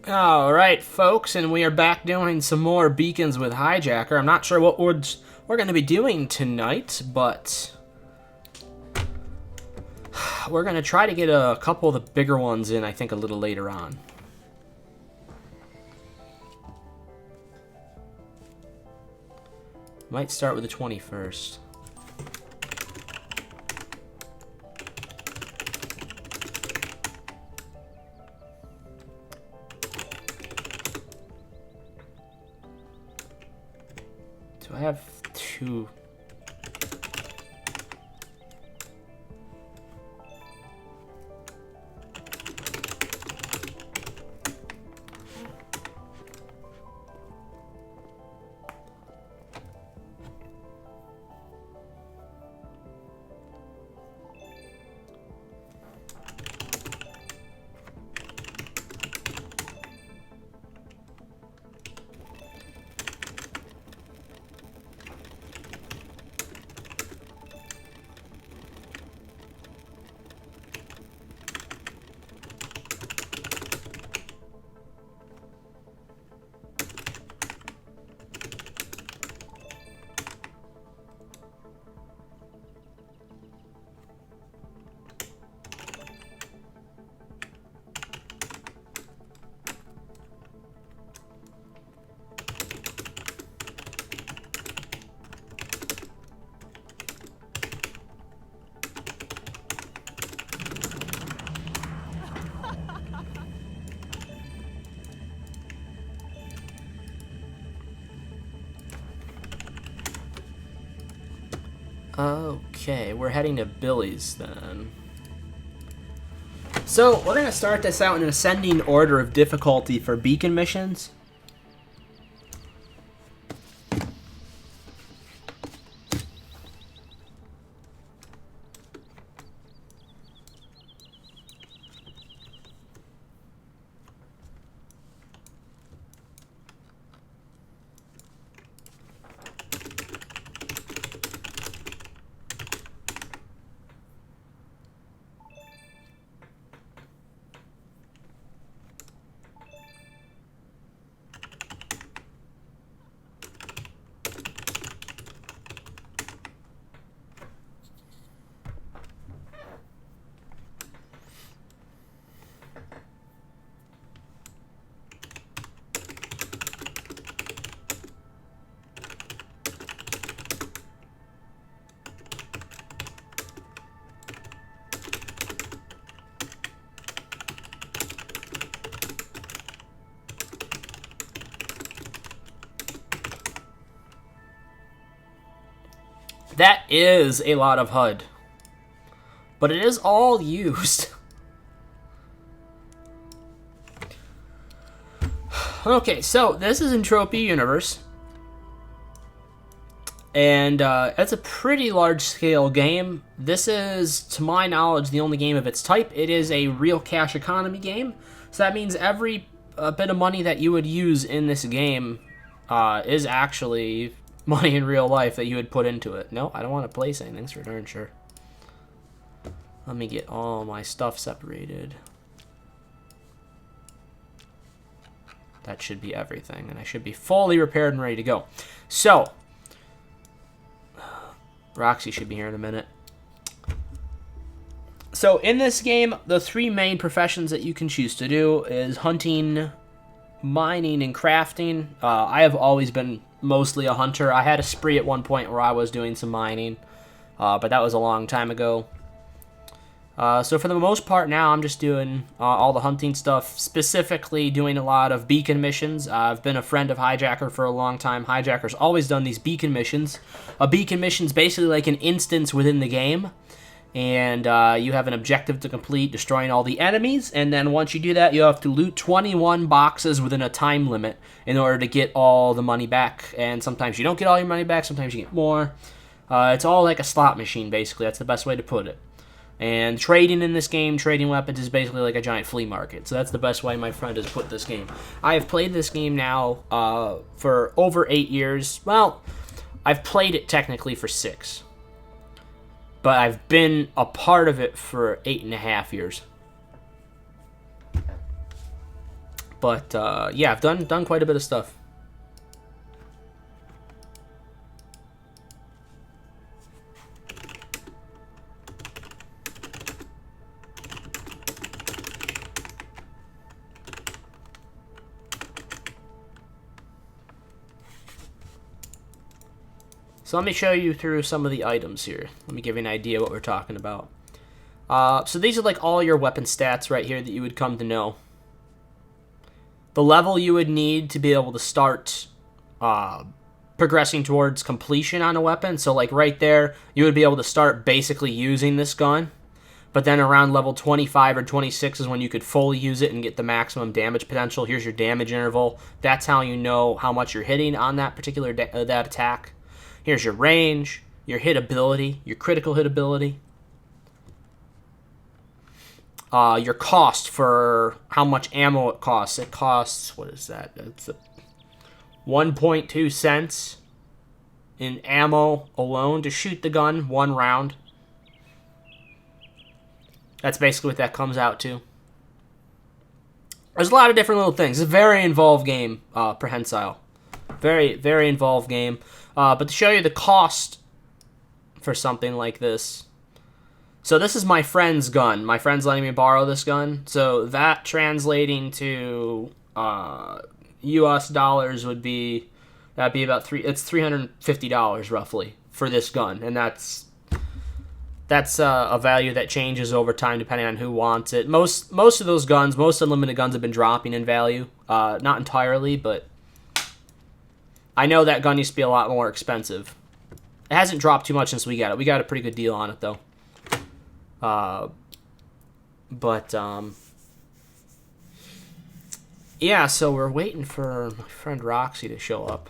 Alright, folks, and we are back doing some more beacons with Hijacker. I'm not sure what we're going to be doing tonight, but we're going to try to get a couple of the bigger ones in, I think, a little later on. Might start with the 21st. Do I have two? Okay, we're heading to Billy's then. So, we're going to start this out in an ascending order of difficulty for beacon missions. That is a lot of HUD. But it is all used. Okay, so this is Entropy Universe. And it's a pretty large-scale game. This is, to my knowledge, the only game of its type. It is a real cash economy game. So that means every bit of money that you would use in this game is actually money in real life that you would put into it. No, I don't want to place anything, for darn sure. Let me get all my stuff separated. That should be everything, and I should be fully repaired and ready to go. So, Roxy should be here in a minute. So, in this game, the three main professions that you can choose to do is hunting, mining, and crafting. I have always been mostly a hunter. I had a spree at one point where I was doing some mining, but that was a long time ago. So for the most part now, I'm just doing all the hunting stuff, specifically doing a lot of beacon missions. I've been a friend of Hijacker for a long time. Hijacker's always done these beacon missions. A beacon mission's basically like an instance within the game, and you have an objective to complete, destroying all the enemies, and then once you do that, you have to loot 21 boxes within a time limit in order to get all the money back, and sometimes you don't get all your money back, sometimes you get more. It's all like a slot machine, basically. That's the best way to put it. And trading in this game, trading weapons, is basically like a giant flea market. So that's the best way my friend has put this game. I have played this game now for over 8 years. Well, I've played it technically for 6. But I've been a part of it for 8.5 years. But yeah, I've done quite a bit of stuff. So let me show you through some of the items here. Let me give you an idea what we're talking about. So these are like all your weapon stats right here that you would come to know. The level you would need to be able to start progressing towards completion on a weapon. So like right there, you would be able to start basically using this gun. But then around level 25 or 26 is when you could fully use it and get the maximum damage potential. Here's your damage interval. That's how you know how much you're hitting on that particular that attack. Here's your range, your hit ability, your critical hit ability. Your cost for how much ammo it costs. It costs, what is that? It's 1.2 cents in ammo alone to shoot the gun 1 round. That's basically what that comes out to. There's a lot of different little things. It's a very involved game, Prehensile. Very, very involved game. But to show you the cost for something like this. So this is my friend's gun. My friend's letting me borrow this gun. So that translating to US dollars would be, that'd be about it's $350 roughly for this gun. And that's a value that changes over time depending on who wants it. Most of those guns, most unlimited guns have been dropping in value. Not entirely, but I know that gun used to be a lot more expensive. It hasn't dropped too much since we got it. We got a pretty good deal on it, though. Yeah, so we're waiting for my friend Roxy to show up.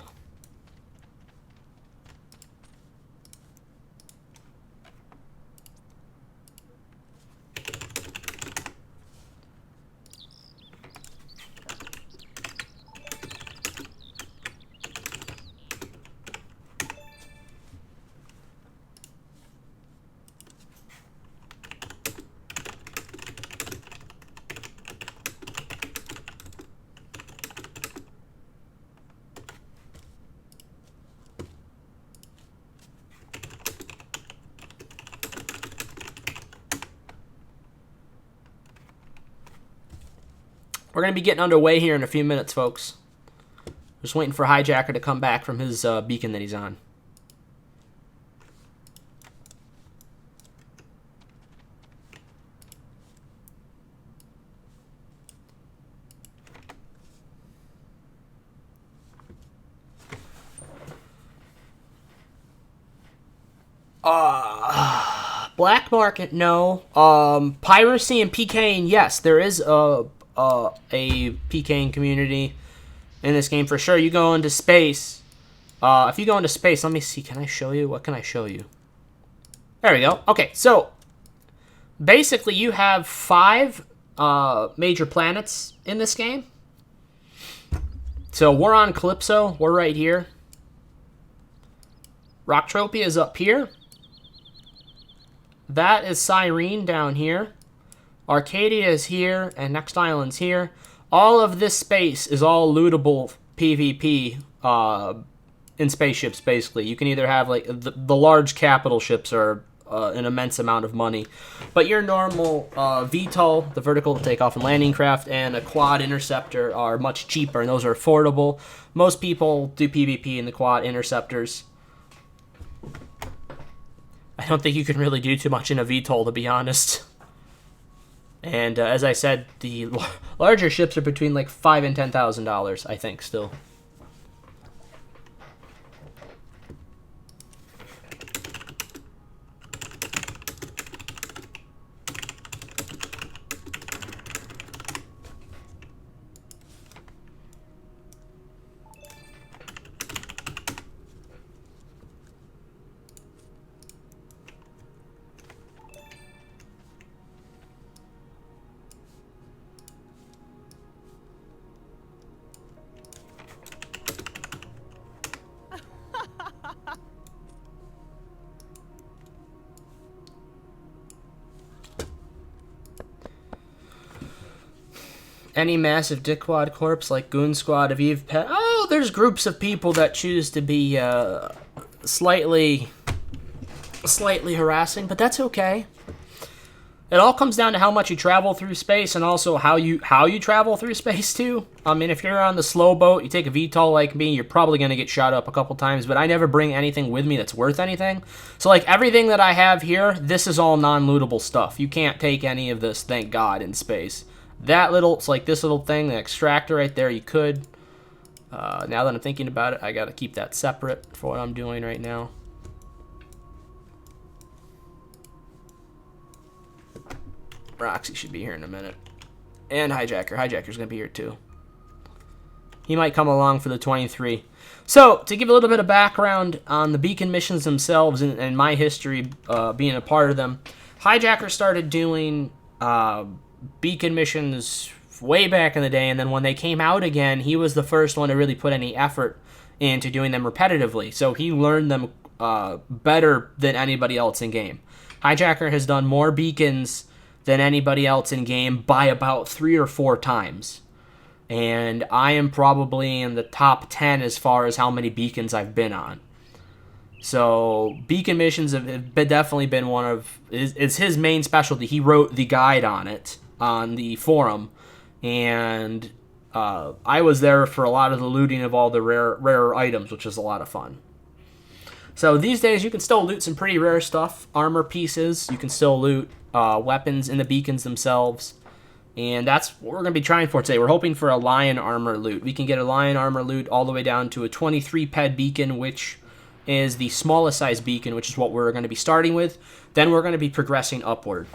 We're going to be getting underway here in a few minutes, folks. Just waiting for Hijacker to come back from his beacon that he's on. Black market, no. Piracy and PKing, yes. There is a PKing community in this game for sure. You go into space. If you go into space, let me see. Can I show you? What can I show you? There we go. Okay, so basically you have 5 major planets in this game. So we're on Calypso. We're right here. Rocktropia is up here. That is Cyrene down here. Arcadia is here, and Next Island's here. All of this space is all lootable PvP in spaceships, basically. You can either have, like, the large capital ships are an immense amount of money. But your normal VTOL, the vertical takeoff and landing craft, and a quad interceptor are much cheaper, and those are affordable. Most people do PvP in the quad interceptors. I don't think you can really do too much in a VTOL, to be honest. And as I said, the larger ships are between like $5,000 and $10,000, I think, still. Any massive dickwad corpse like Goon Squad of Eve Pet? Oh, there's groups of people that choose to be slightly harassing, but that's okay. It all comes down to how much you travel through space and also how you travel through space too. I mean, if you're on the slow boat, you take a VTOL like me, you're probably going to get shot up a couple times, but I never bring anything with me that's worth anything. So like everything that I have here, this is all non-lootable stuff. You can't take any of this, thank God, in space. That little, it's like this little thing, the extractor right there, you could. Now that I'm thinking about it, I got to keep that separate for what I'm doing right now. Roxy should be here in a minute. And Hijacker. Hijacker's going to be here too. He might come along for the 23. So, to give a little bit of background on the beacon missions themselves and my history being a part of them, Hijacker started doing beacon missions way back in the day, and then when they came out again, he was the first one to really put any effort into doing them repetitively. So he learned them better than anybody else in game. Hijacker has done more beacons than anybody else in game by about 3 or 4 times. And I am probably in the top 10 as far as how many beacons I've been on. So beacon missions have definitely been one of... It's his main specialty. He wrote the guide on it on the forum. And I was there for a lot of the looting of all the rarer items, which is a lot of fun. So these days you can still loot some pretty rare stuff. Armor pieces. You can still loot weapons in the beacons themselves. And that's what we're going to be trying for today. We're hoping for a lion armor loot. We can get a lion armor loot all the way down to a 23 ped beacon, which is the smallest size beacon, which is what we're going to be starting with. Then we're going to be progressing upward.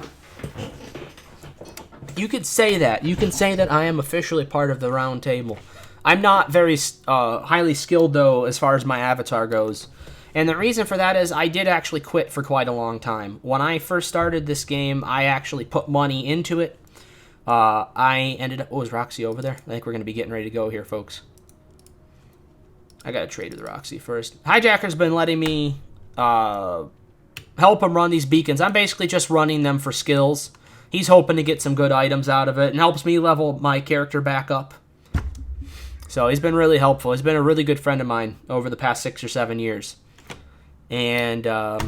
You could say that. You can say that I am officially part of the round table. I'm not very highly skilled, though, as far as my avatar goes. And the reason for that is I did actually quit for quite a long time. When I first started this game, I actually put money into it. I ended up... Oh, is Roxy over there? I think we're going to be getting ready to go here, folks. I got to trade with Roxy first. Hijacker's been letting me help him run these beacons. I'm basically just running them for skills. He's hoping to get some good items out of it and helps me level my character back up. So he's been really helpful. He's been a really good friend of mine over the past 6 or 7 years. And I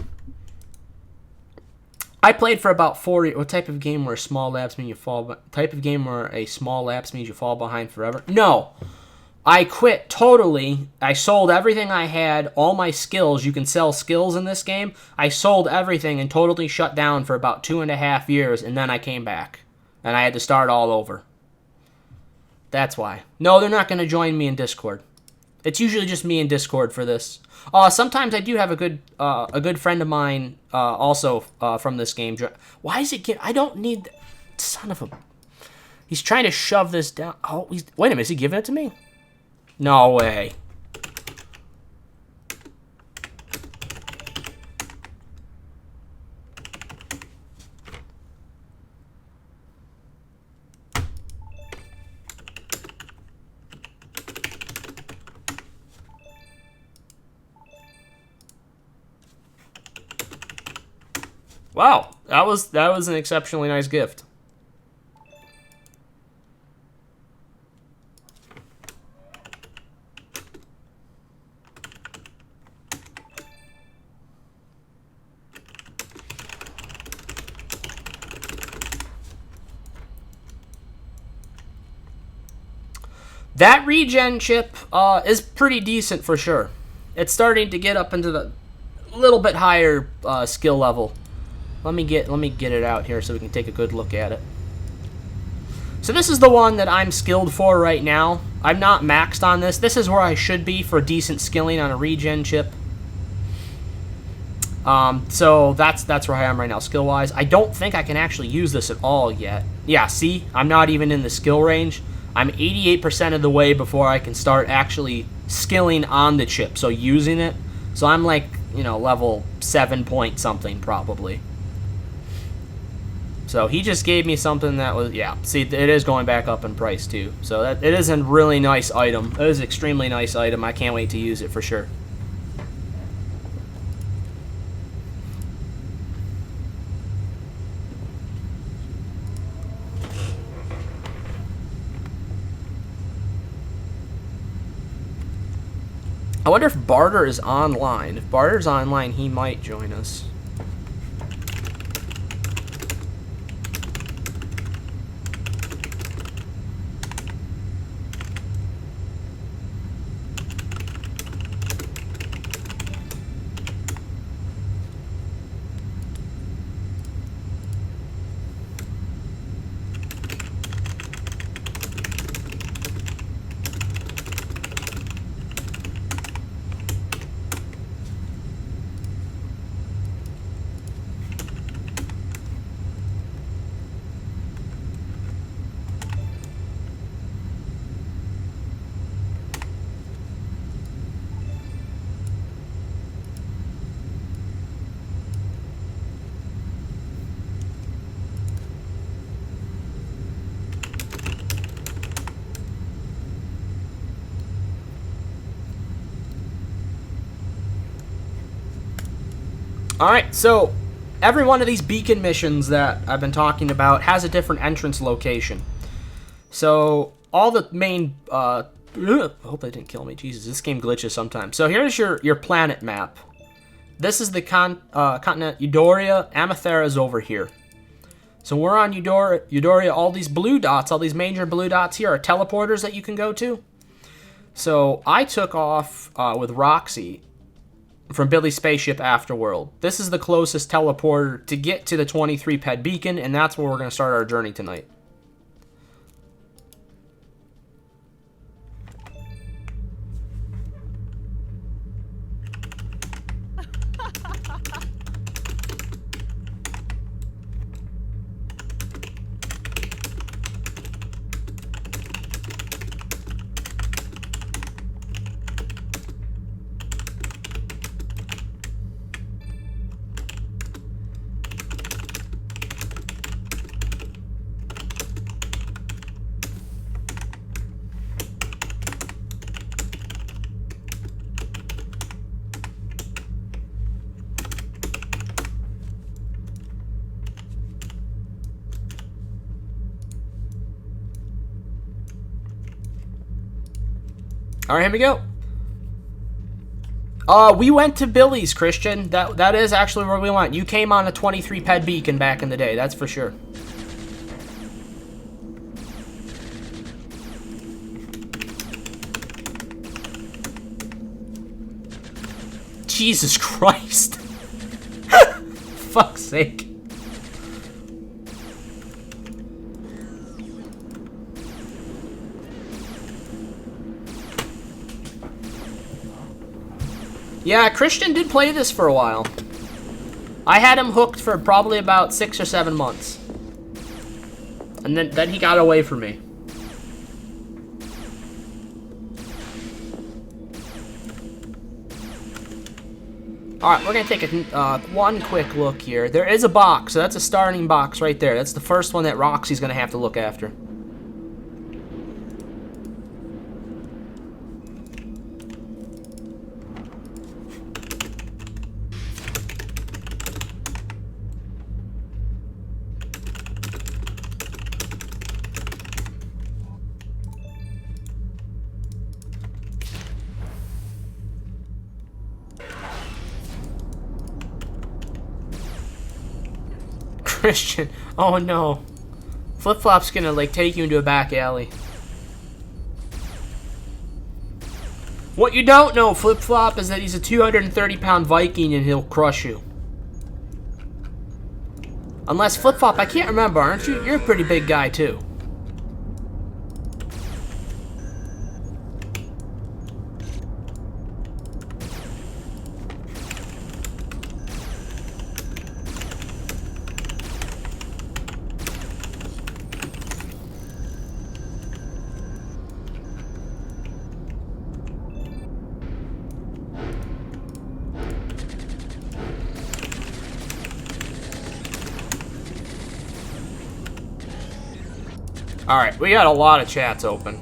played for about 40. What type of game where a small lapse means you fall? Type of game where a small lapse means you fall behind forever? No. I quit totally. I sold everything I had, all my skills. You can sell skills in this game. I sold everything and totally shut down for about 2.5 years, and then I came back. And I had to start all over. That's why. No, they're not going to join me in Discord. It's usually just me in Discord for this. Sometimes I do have a good friend of mine also from this game. Why is it... I don't need... Son of a... He's trying to shove this down. Oh, wait a minute. Is he giving it to me? No way. Wow, that was an exceptionally nice gift. That regen chip is pretty decent for sure. It's starting to get up into the little bit higher skill level. Let me get it out here so we can take a good look at it. So this is the one that I'm skilled for right now. I'm not maxed on this. This is where I should be for decent skilling on a regen chip. So that's where I am right now, skill-wise. I don't think I can actually use this at all yet. Yeah, see? I'm not even in the skill range. I'm 88% of the way before I can start actually skilling on the chip, so using it. So I'm like, you know, level 7 point something probably. So he just gave me something that was, yeah, see, it is going back up in price too. So it is a really nice item. It is an extremely nice item. I can't wait to use it for sure. I wonder if Barter is online. If Barter's online, he might join us. Alright, so every one of these beacon missions that I've been talking about has a different entrance location. So all the main... I hope they didn't kill me. Jesus, this game glitches sometimes. So here's your planet map. This is the continent Edoria. Amathera is over here. So we're on Edoria. All these blue dots, all these major blue dots here are teleporters that you can go to. So I took off with Roxy from Billy's spaceship Afterworld. This is the closest teleporter to get to the 23 ped beacon, and that's where we're going to start our journey tonight. All right, here we go. We went to Billy's, Christian. That is actually where we went. You came on a 23 ped beacon back in the day, that's for sure. Jesus Christ. Fuck's sake. Yeah, Christian did play this for a while. I had him hooked for probably about 6 or 7 months. And then he got away from me. Alright, we're going to take one quick look here. There is a box, so that's a starting box right there. That's the first one that Roxy's going to have to look after. Christian, oh no. Flip-Flop's gonna, like, take you into a back alley. What you don't know, Flip-Flop, is that he's a 230-pound Viking and he'll crush you. Unless, Flip-Flop, I can't remember, aren't you? You're a pretty big guy, too. Alright, we got a lot of chats open.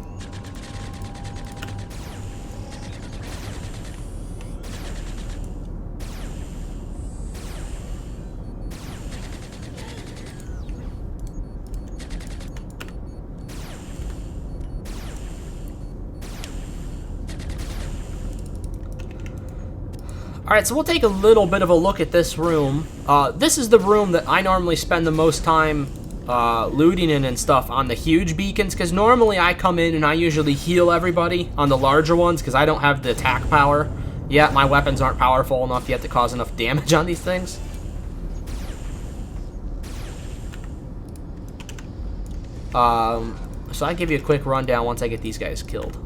Alright, so we'll take a little bit of a look at this room. This is the room that I normally spend the most time looting in and stuff on the huge beacons, because normally I come in and I usually heal everybody on the larger ones because I don't have the attack power yet. My weapons aren't powerful enough yet to cause enough damage on these things. So I'll give you a quick rundown once I get these guys killed.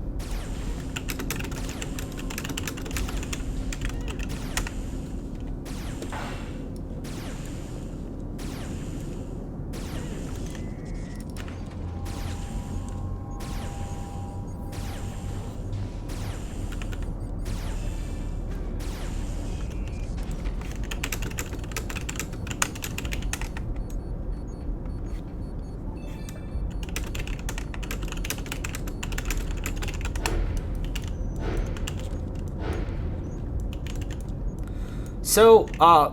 So,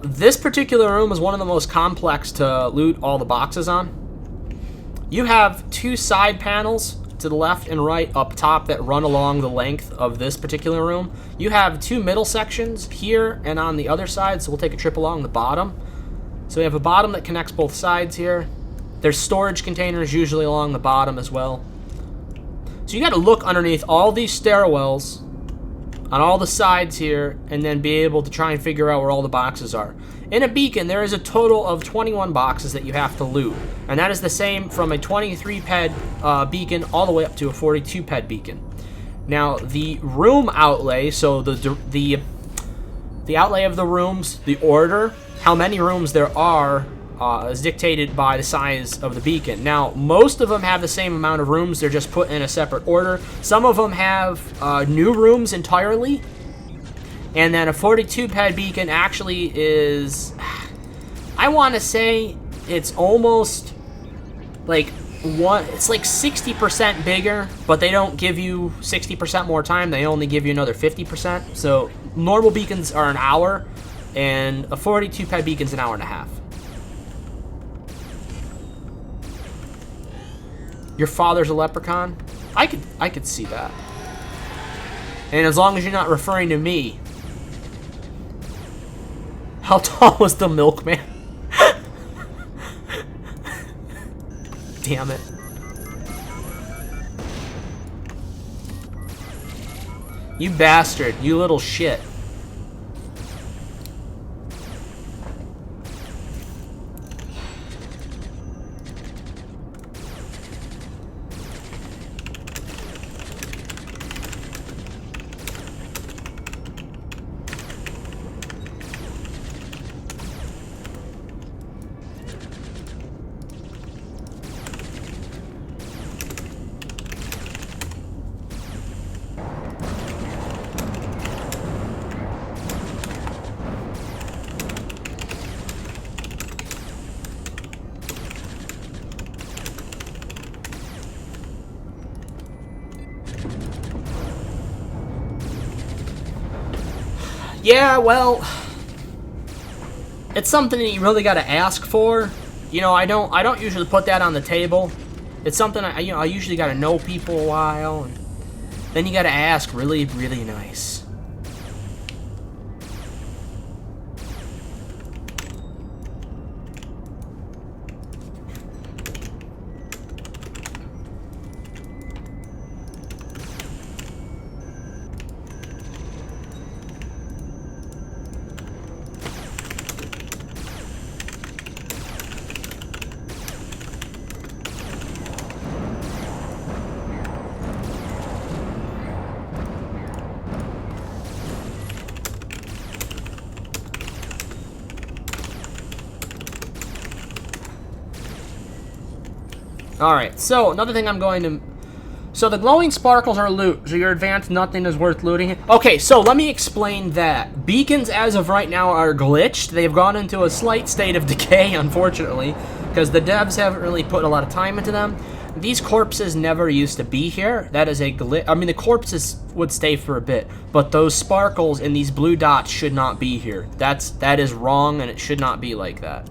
this particular room is one of the most complex to loot all the boxes on. You have two side panels to the left and right up top that run along the length of this particular room. You have two middle sections here and on the other side, so we'll take a trip along the bottom. So we have a bottom that connects both sides here. There's storage containers usually along the bottom as well. So you gotta look underneath all these stairwells on all the sides here, and then be able to try and figure out where all the boxes are. In a beacon, there is a total of 21 boxes that you have to loot, and that is the same from a 23 ped beacon all the way up to a 42 ped beacon. Now, the room outlay, so the outlay of the rooms, the order, how many rooms there are, is dictated by the size of the beacon. Now, most of them have the same amount of rooms, they're just put in a separate order. Some of them have new rooms entirely, and then a 42 ped beacon actually is, I want to say, it's almost like it's like 60% bigger, but they don't give you 60% more time, they only give you another 50%. So normal beacons are an hour, and a 42 ped beacon's an hour and a half. Your father's a leprechaun? I could see that. And as long as you're not referring to me. How tall was the milkman? Damn it. You bastard, you little shit. Yeah, well, it's something that you really got to ask for. You know, I don't usually put that on the table. It's something I usually got to know people a while, and then you got to ask really, really nice. Alright, so another thing I'm going to... So the glowing sparkles are loot, so your advanced nothing is worth looting. Okay, so let me explain that. Beacons as of right now are glitched. They've gone into a slight state of decay, unfortunately, because the devs haven't really put a lot of time into them. These corpses never used to be here. That is a glitch. I mean, the corpses would stay for a bit, but those sparkles and these blue dots should not be here. That is wrong, and it should not be like that.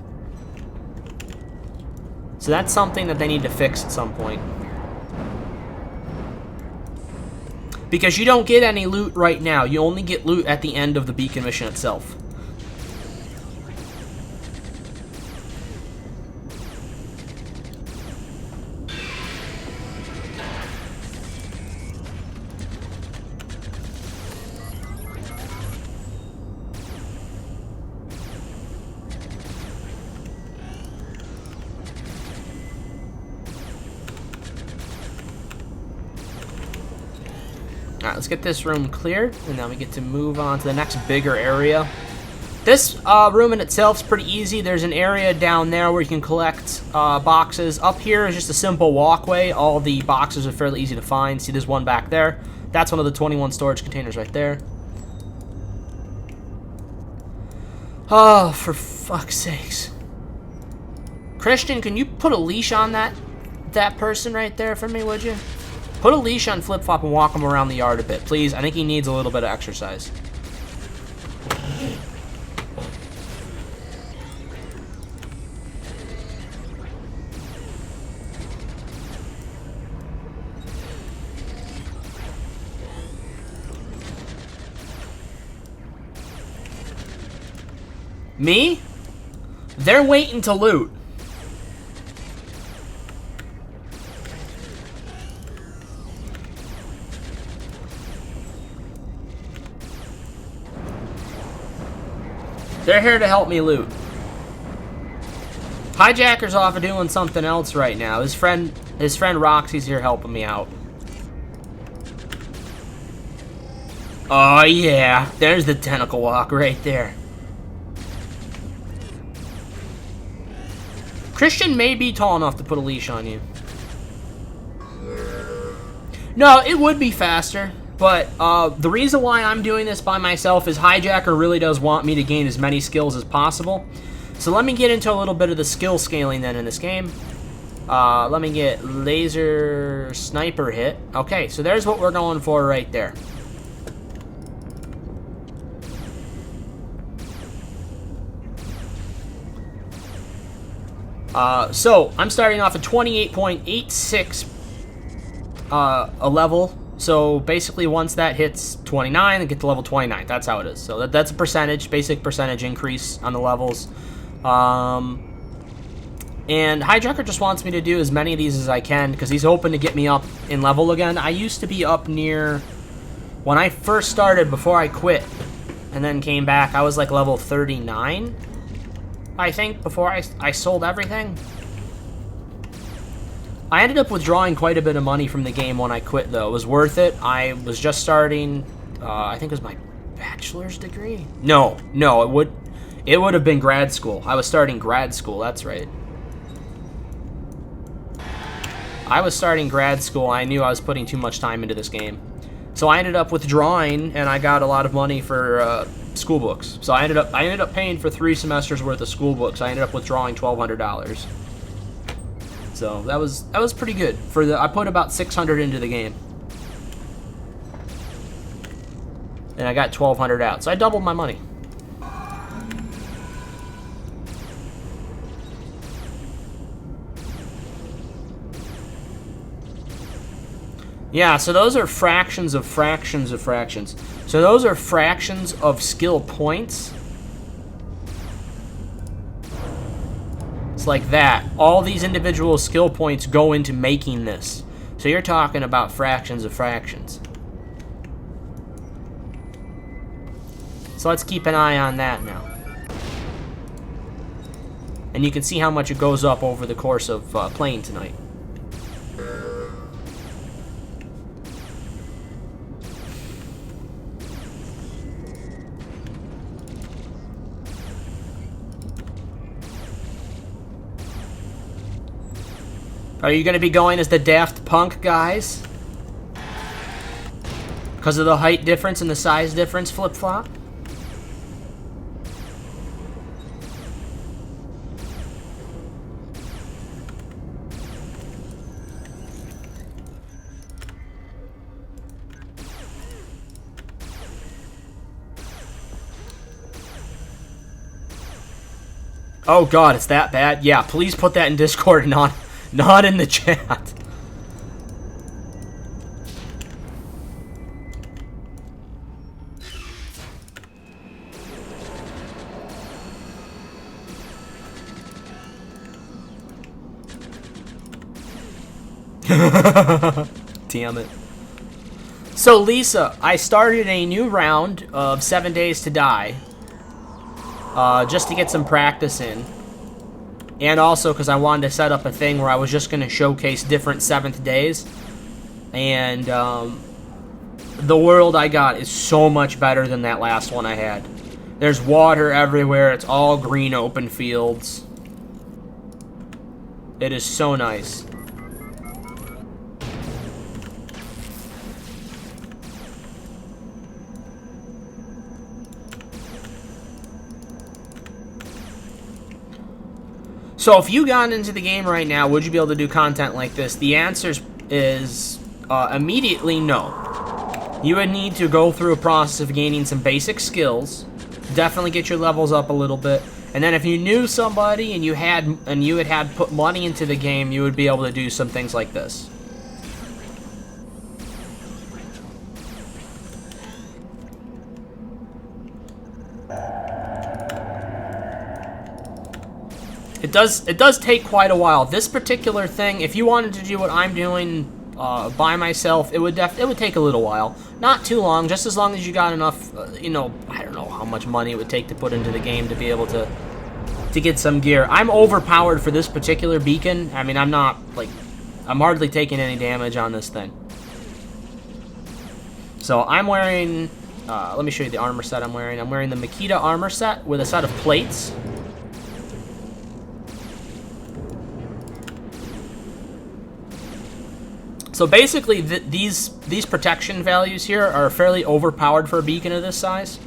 So that's something that they need to fix at some point. because you don't get any loot right now. You only get loot at the end of the beacon mission itself. Alright, let's get this room cleared, and then we get to move on to the next bigger area. This room in itself is pretty easy. There's an area down there where you can collect boxes. Up here is just a simple walkway. All the boxes are fairly easy to find. See, there's one back there. That's one of the 21 storage containers right there. Oh, for fuck's sakes. Christian, can you put a leash on that person right there for me, would you? Put a leash on Flip Flop and walk him around the yard a bit, please. I think he needs a little bit of exercise. Me? They're waiting to loot. They're here to help me loot. Hijacker's off doing something else right now. His friend Roxy's here helping me out. Oh yeah, there's the tentacle walk right there. Christian may be tall enough to put a leash on you. No, it would be faster. But the reason why I'm doing this by myself is Hijacker really does want me to gain as many skills as possible. So let me get into a little bit of the skill scaling then in this game. Let me get laser sniper hit. Okay, so there's what we're going for right there. So I'm starting off at 28.86 a level. So basically once that hits 29, I get to level 29. That's how it is. So that's a percentage, basic percentage increase on the levels. And Hijacker just wants me to do as many of these as I can because he's hoping to get me up in level again. I used to be up near, when I first started before I quit and then came back, I was like level 39, I think, before I sold everything. I ended up withdrawing quite a bit of money from the game when I quit, though. It was worth it. I was just starting, I think it was my bachelor's degree? No, it would have been grad school. I was starting grad school, that's right. I was starting grad school. I knew I was putting too much time into this game. So I ended up withdrawing, and I got a lot of money for school books. So I ended up paying for 3 semesters worth of school books. I ended up withdrawing $1,200. So that was pretty good. I put about 600 into the game. And I got 1,200 out. So I doubled my money. Yeah, so those are fractions of fractions of fractions. So those are fractions of skill points. It's like that. All these individual skill points go into making this. So you're talking about fractions of fractions. So let's keep an eye on that now. And you can see how much it goes up over the course of playing tonight. Are you going to be going as the Daft Punk guys? Because of the height difference and the size difference, Flip-Flop? Oh god, it's that bad? Yeah, please put that in Discord and not in the chat. Damn it. So, Lisa, I started a new round of 7 Days to Die. Just to get some practice in. And also because I wanted to set up a thing where I was just going to showcase different 7th days. And the world I got is so much better than that last one I had. There's water everywhere. It's all green open fields. It is so nice. So if you got into the game right now, would you be able to do content like this? The answer is immediately no. You would need to go through a process of gaining some basic skills, definitely get your levels up a little bit, and then if you knew somebody and you had put money into the game, you would be able to do some things like this. It does take quite a while. This particular thing, if you wanted to do what I'm doing by myself, it would take a little while. Not too long, just as long as you got enough, you know, I don't know how much money it would take to put into the game to be able to get some gear. I'm overpowered for this particular beacon. I mean, I'm hardly taking any damage on this thing. So I'm wearing, let me show you the armor set I'm wearing. I'm wearing the Makita armor set with a set of plates. So basically, these protection values here are fairly overpowered for a beacon of this size.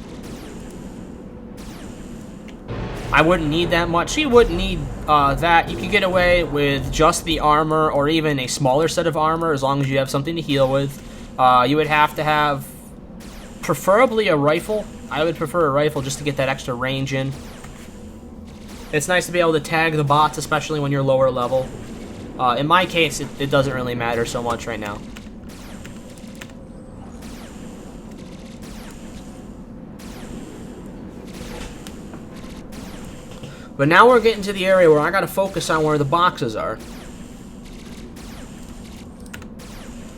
I wouldn't need that much. So you wouldn't need that. You could get away with just the armor or even a smaller set of armor as long as you have something to heal with. You would have to have preferably a rifle. I would prefer a rifle just to get that extra range in. It's nice to be able to tag the bots, especially when you're lower level. In my case, it doesn't really matter so much right now. But now we're getting to the area where I gotta focus on where the boxes are.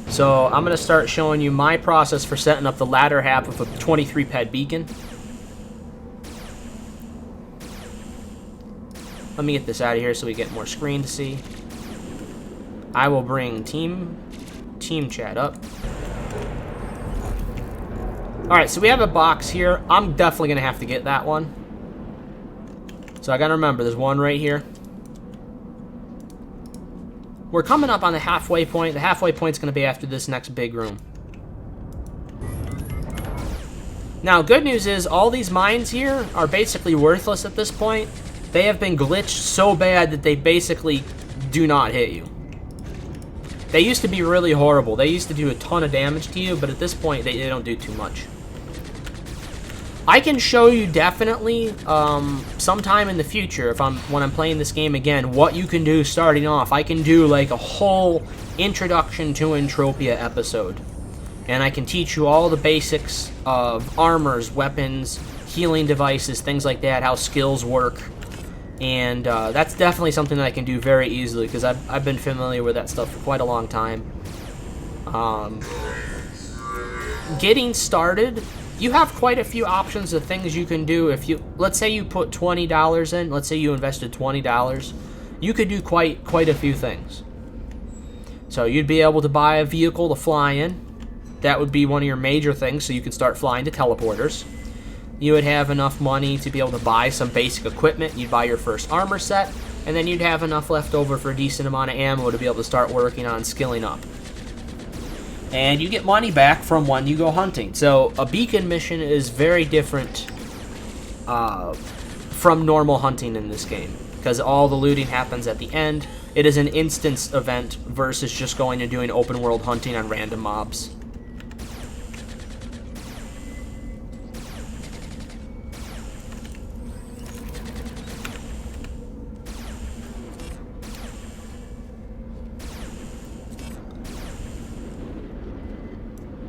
So I'm gonna start showing you my process for setting up the latter half of a 23 ped beacon. Let me get this out of here so we get more screen to see. I will bring team chat up. Alright, so we have a box here. I'm definitely going to have to get that one. So I got to remember, there's one right here. We're coming up on the halfway point. The halfway point's going to be after this next big room. Now, good news is all these mines here are basically worthless at this point. They have been glitched so bad that they basically do not hit you. They used to be really horrible. They used to do a ton of damage to you, but at this point, they don't do too much. I can show you definitely sometime in the future, when I'm playing this game again, what you can do starting off. I can do like a whole introduction to Entropia episode. And I can teach you all the basics of armors, weapons, healing devices, things like that, how skills work. And that's definitely something that I can do very easily because I've been familiar with that stuff for quite a long time. Getting started, you have quite a few options of things you can do. If you, let's say you put $20 in, let's say you invested $20, you could do quite a few things. So you'd be able to buy a vehicle to fly in. That would be one of your major things, so you can start flying to teleporters. You would have enough money to be able to buy some basic equipment. You'd buy your first armor set, and then you'd have enough left over for a decent amount of ammo to be able to start working on skilling up. And you get money back from when you go hunting. So a beacon mission is very different from normal hunting in this game, because all the looting happens at the end. It is an instance event versus just going and doing open world hunting on random mobs.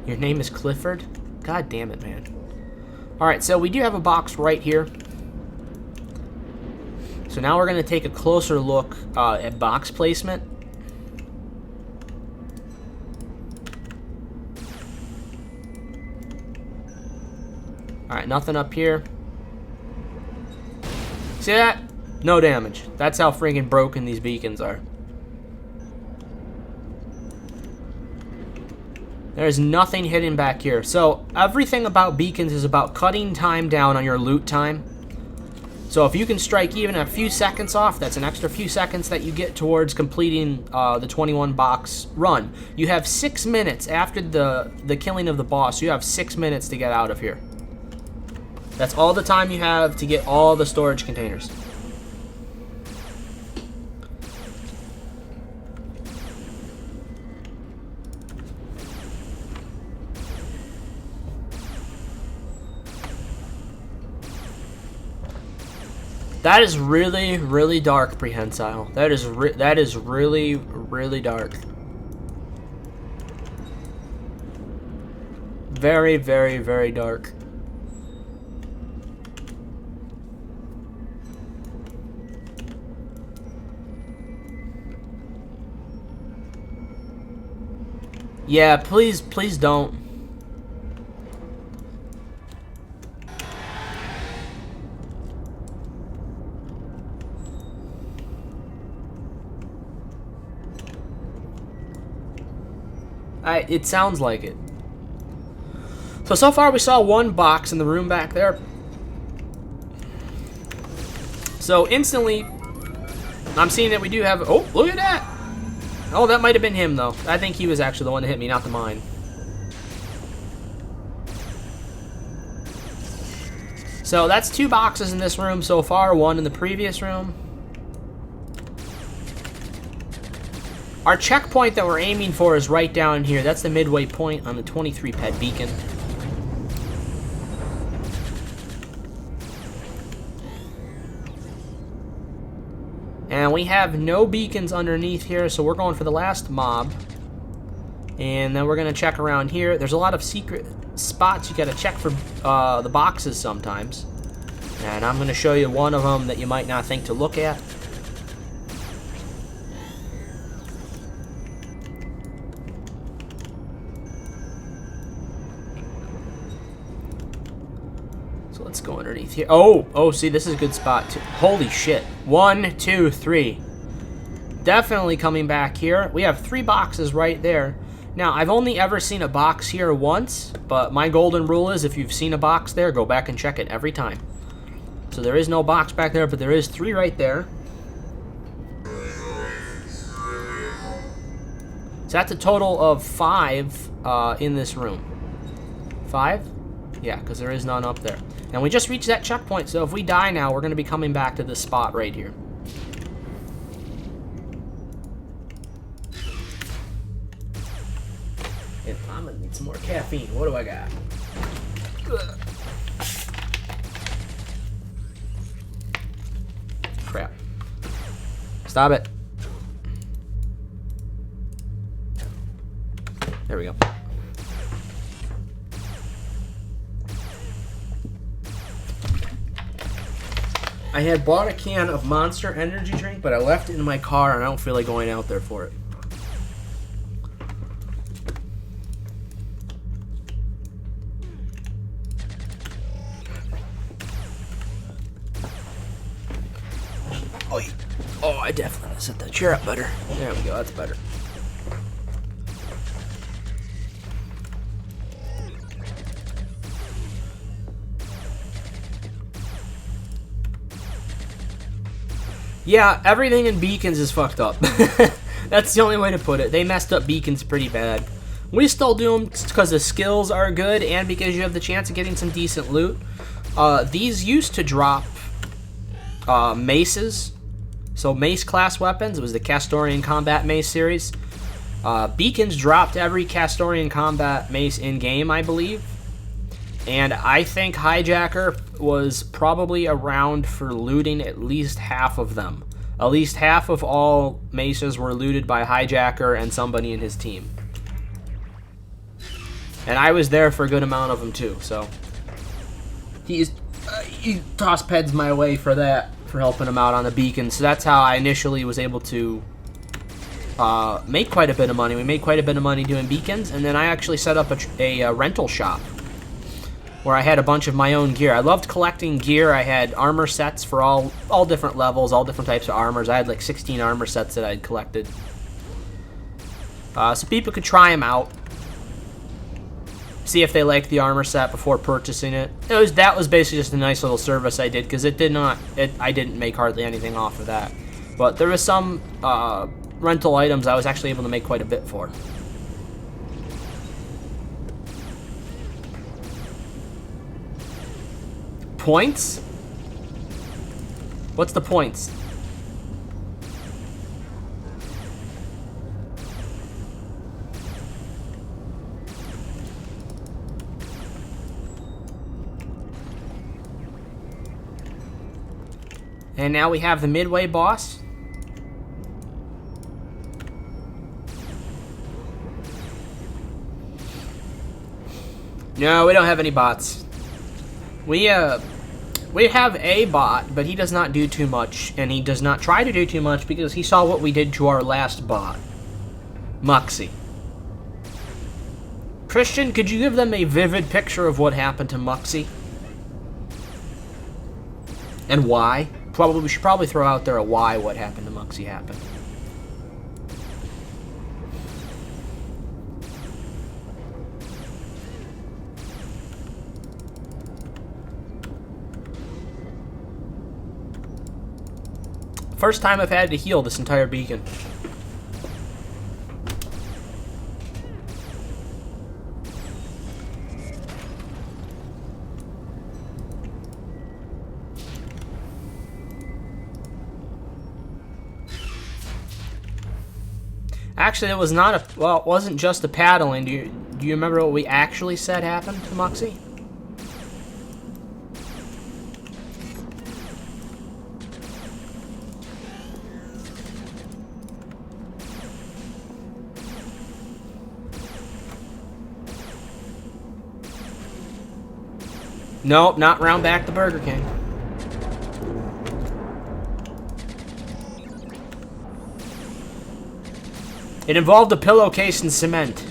Your name is Clifford? God damn it, man. Alright, so we do have a box right here. So now we're going to take a closer look at box placement. Alright, nothing up here. See that? No damage. That's how freaking broken these beacons are. There's nothing hidden back here. So, everything about beacons is about cutting time down on your loot time. So, if you can strike even a few seconds off, that's an extra few seconds that you get towards completing the 21 box run. You have 6 minutes after the killing of the boss. You have 6 minutes to get out of here. That's all the time you have to get all the storage containers. That is really, really dark, Prehensile. That is really, really dark. Very, very, very dark. Yeah, please don't. It sounds like it. So far we saw one box in the room back there. So instantly, I'm seeing that we do have... Oh, look at that! Oh, that might have been him, though. I think he was actually the one that hit me, not the mine. So that's 2 boxes in this room so far, 1 in the previous room. Our checkpoint that we're aiming for is right down here. That's the midway point on the 23 pet beacon. And we have no beacons underneath here, so we're going for the last mob. And then we're going to check around here. There's a lot of secret spots you got to check for the boxes sometimes. And I'm going to show you one of them that you might not think to look at. So let's go underneath here. Oh, see, this is a good spot too. Holy shit. 1, 2, 3. Definitely coming back here. We have 3 boxes right there. Now, I've only ever seen a box here once, but my golden rule is if you've seen a box there, go back and check it every time. So there is no box back there, but there is 3 right there. So that's a total of 5 in this room. 5? Yeah, because there is none up there. And we just reached that checkpoint, so if we die now, we're going to be coming back to this spot right here. And I'm going to need some more caffeine. What do I got? Ugh. Crap. Stop it. There we go. I had bought a can of Monster energy drink, but I left it in my car and I don't feel like going out there for it. Oh, I definitely set that chair up better. There we go, that's better. Yeah, everything in beacons is fucked up. That's the only way to put it. They messed up beacons pretty bad. We still do them because the skills are good and because you have the chance of getting some decent loot. These used to drop maces. So mace class weapons. It was the Castorian Combat Mace series. Beacons dropped every Castorian Combat Mace in-game, I believe. And I think Hijacker was probably around for looting at least half of them. At least half of all maces were looted by Hijacker and somebody in his team. And I was there for a good amount of them too, so. He tossed peds my way for that, for helping him out on the beacon. So that's how I initially was able to make quite a bit of money. We made quite a bit of money doing beacons, and then I actually set up a rental shop. where I had a bunch of my own gear. I loved collecting gear. I had armor sets for all different levels, all different types of armors. I had like 16 armor sets that I'd collected. So people could try them out. See if they liked the armor set before purchasing it. That was basically just a nice little service I did, because I didn't make hardly anything off of that. But there was some rental items I was actually able to make quite a bit for. Points? What's the points? And now we have the midway boss. No, we don't have any bots. We have a bot, but he does not do too much, and he does not try to do too much because he saw what we did to our last bot, Muxie. Christian, could you give them a vivid picture of what happened to Muxie? And why? We should probably throw out there a why what happened to Muxie happened. First time I've had to heal this entire beacon. Actually, it was not a... Well, it wasn't just a paddling. Do you remember what we actually said happened to Muxie? Nope, not round back to Burger King. It involved a pillowcase and cement.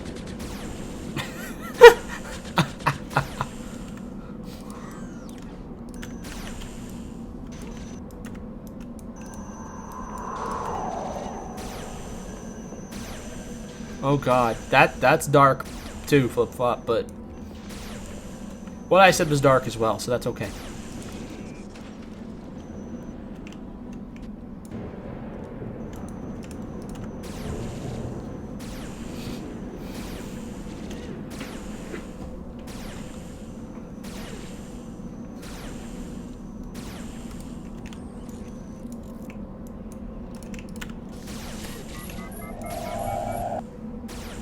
Oh god, that's dark too, flip-flop, but what I said was dark as well, so that's okay.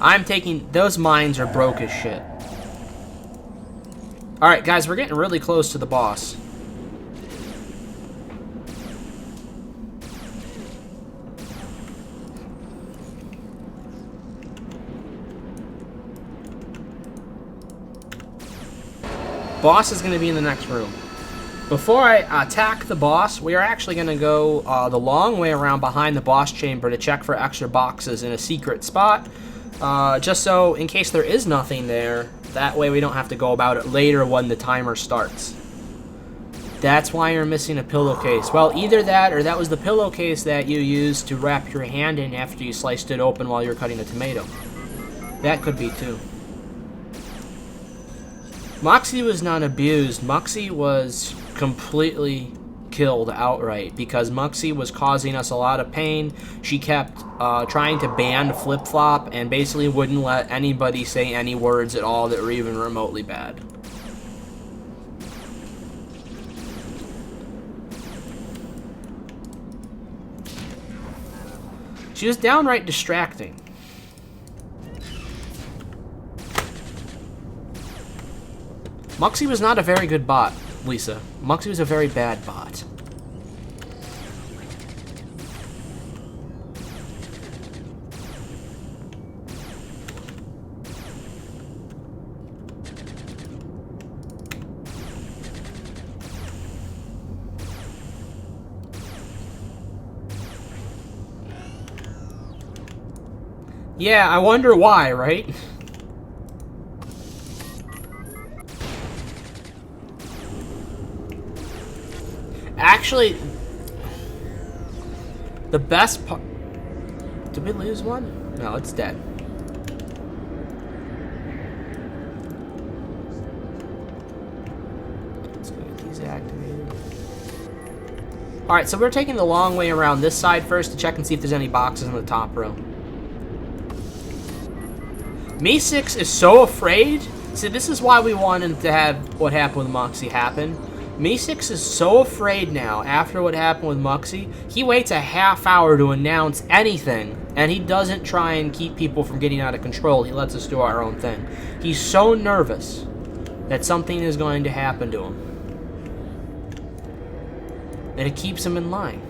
I'm taking... Those mines are broke as shit. Alright, guys, we're getting really close to the boss. Boss is going to be in the next room. Before I attack the boss, we are actually going to go the long way around behind the boss chamber to check for extra boxes in a secret spot. Just so, in case there is nothing there, that way we don't have to go about it later when the timer starts. That's why you're missing a pillowcase. Well, either that or that was the pillowcase that you used to wrap your hand in after you sliced it open while you were cutting a tomato. That could be too. Moxie was not abused. Moxie was completely killed outright because Muxie was causing us a lot of pain. She kept trying to ban Flip-Flop and basically wouldn't let anybody say any words at all that were even remotely bad. She was downright distracting. Muxie was not a very good bot, Lisa. Muxie was a very bad bot. Yeah, I wonder why, right? Actually, the best part... Did we lose one? No, it's dead. Let's go get these activated. Alright, so we're taking the long way around this side first to check and see if there's any boxes in the top row. Me6 is so afraid. See, this is why we wanted to have what happened with Moxie happen. Me6 is so afraid now after what happened with Moxie. He waits a half hour to announce anything, and he doesn't try and keep people from getting out of control. He lets us do our own thing. He's so nervous that something is going to happen to him that it keeps him in line.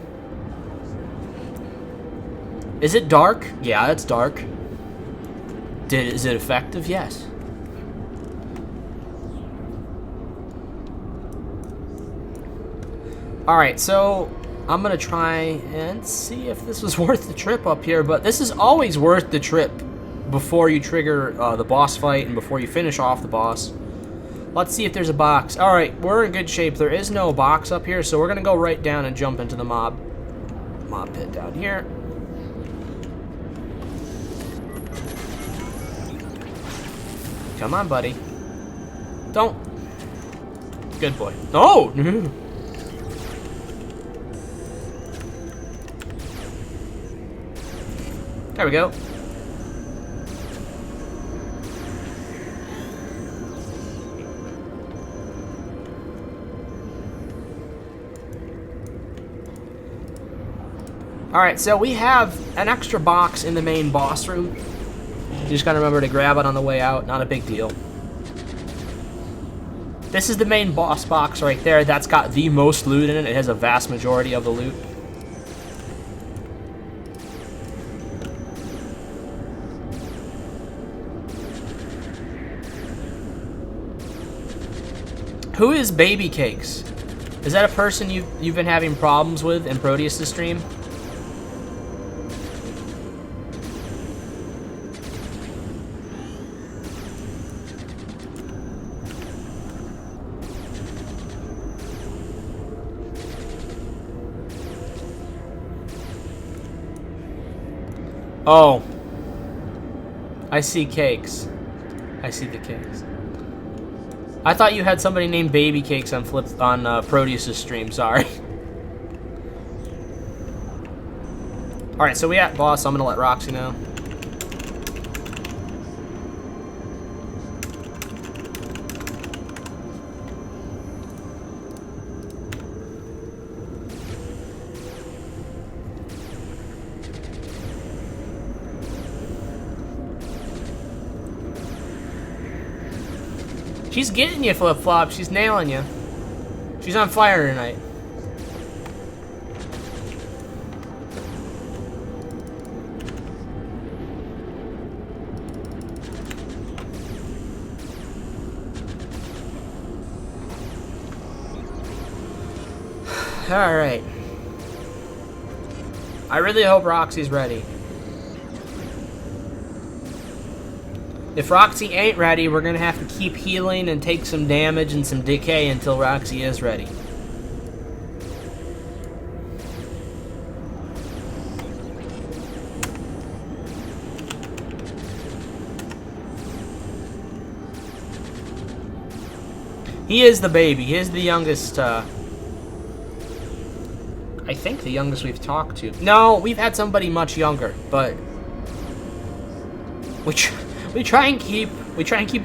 Is it dark? Yeah, it's dark. Is it effective? Yes. Alright, so I'm going to try and see if this was worth the trip up here, but this is always worth the trip before you trigger the boss fight and before you finish off the boss. Let's see if there's a box. Alright, we're in good shape. There is no box up here, so we're going to go right down and jump into the mob pit down here. Come on, buddy. Don't. Good boy. Oh! There we go. Alright, so we have an extra box in the main boss room. You just gotta remember to grab it on the way out. Not a big deal. This is the main boss box right there. That's got the most loot in it. It has a vast majority of the loot. Who is Baby Cakes? Is that a person you've been having problems with in Proteus' stream? Oh. I see cakes. I see the cakes. I thought you had somebody named Baby Cakes on Proteus' stream, sorry. Alright, so we at boss, I'm gonna let Roxy know. She's getting you, Flip-Flop. She's nailing you. She's on fire tonight. Alright. I really hope Roxy's ready. If Roxy ain't ready, we're going to have to keep healing and take some damage and some decay until Roxy is ready. He is the baby. He is the youngest, I think the youngest we've talked to. No, we've had somebody much younger, but... We try and keep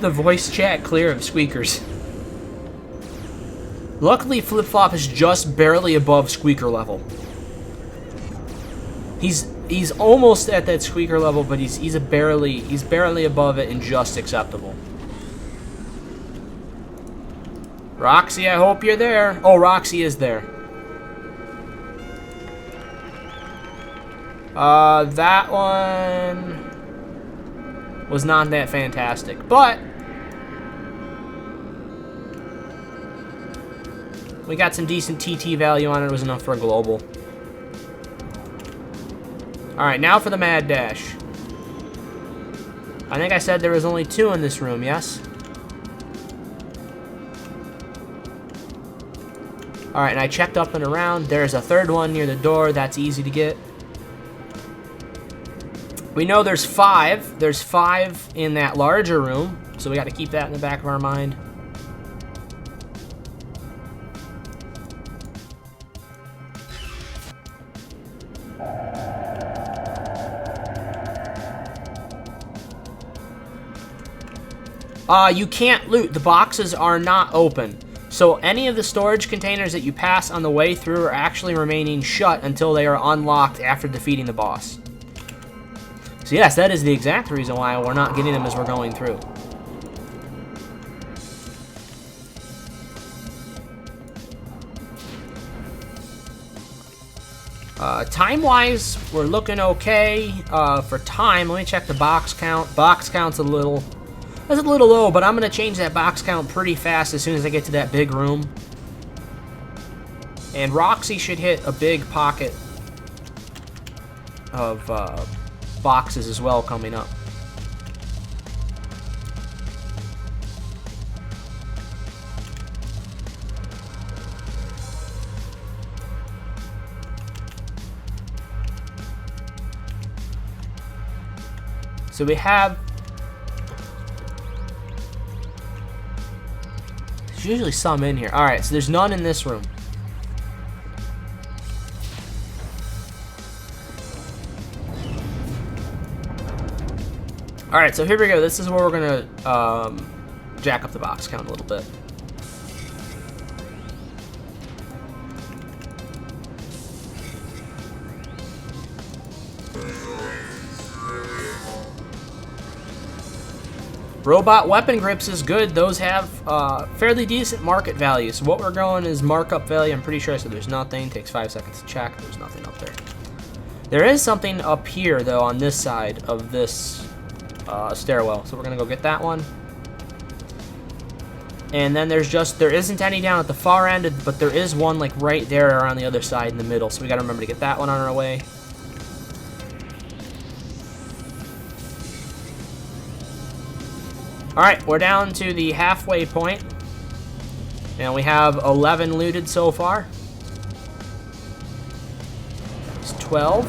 the voice chat clear of squeakers. Luckily, Flip-Flop is just barely above squeaker level. He's almost at that squeaker level, but he's barely above it and just acceptable. Roxy, I hope you're there. Oh, Roxy is there. That one was not that fantastic, but we got some decent TT value on it. It was enough for a global. Alright, now for the Mad Dash. I think I said there was only 2 in this room, yes? Alright, and I checked up and around. There's a third one near the door. That's easy to get. We know there's 5. There's 5 in that larger room, so we got to keep that in the back of our mind. You can't loot. The boxes are not open. So any of the storage containers that you pass on the way through are actually remaining shut until they are unlocked after defeating the boss. So yes, that is the exact reason why we're not getting them as we're going through. Time-wise, we're looking okay. For time, let me check the box count. Box count's a little low, but I'm going to change that box count pretty fast as soon as I get to that big room. And Roxy should hit a big pocket of boxes as well coming up. So we have... There's usually some in here. Alright, so there's none in this room. Alright, so here we go. This is where we're going to jack up the box count a little bit. Robot weapon grips is good. Those have fairly decent market value. So what we're going is markup value. I'm pretty sure I said there's nothing. Takes 5 seconds to check. There's nothing up there. There is something up here, though, on this side of this stairwell. So we're going to go get that one. And then there isn't any down at the far end, but there is one like right there around the other side in the middle. So we got to remember to get that one on our way. Alright, we're down to the halfway point. And we have 11 looted so far. It's 12.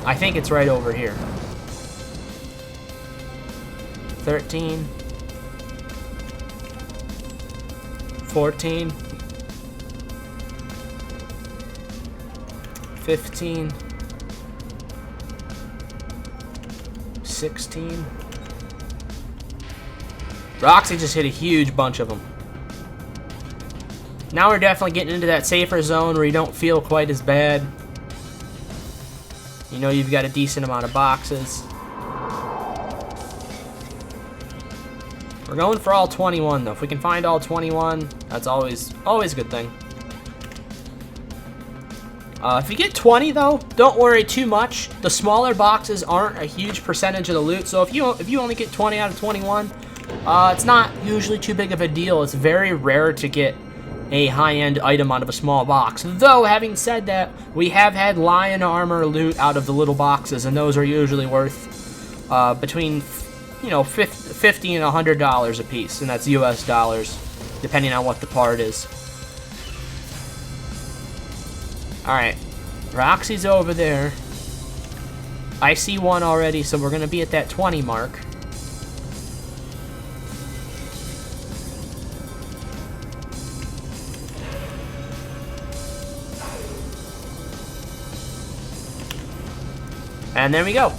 I think it's right over here. 13. 14. 15. 16. Roxy just hit a huge bunch of them. Now we're definitely getting into that safer zone where you don't feel quite as bad. You know you've got a decent amount of boxes. We're going for all 21 though. If we can find all 21, that's always a good thing. If you get 20 though, don't worry too much. The smaller boxes aren't a huge percentage of the loot, so if you only get 20 out of 21, it's not usually too big of a deal. It's very rare to get a high-end item out of a small box. Though, having said that, we have had lion armor loot out of the little boxes, and those are usually worth between, you know, $50 and $100 a piece, and that's US dollars, depending on what the part is. Alright, Roxy's over there. I see one already, so we're going to be at that 20 mark. And there we go.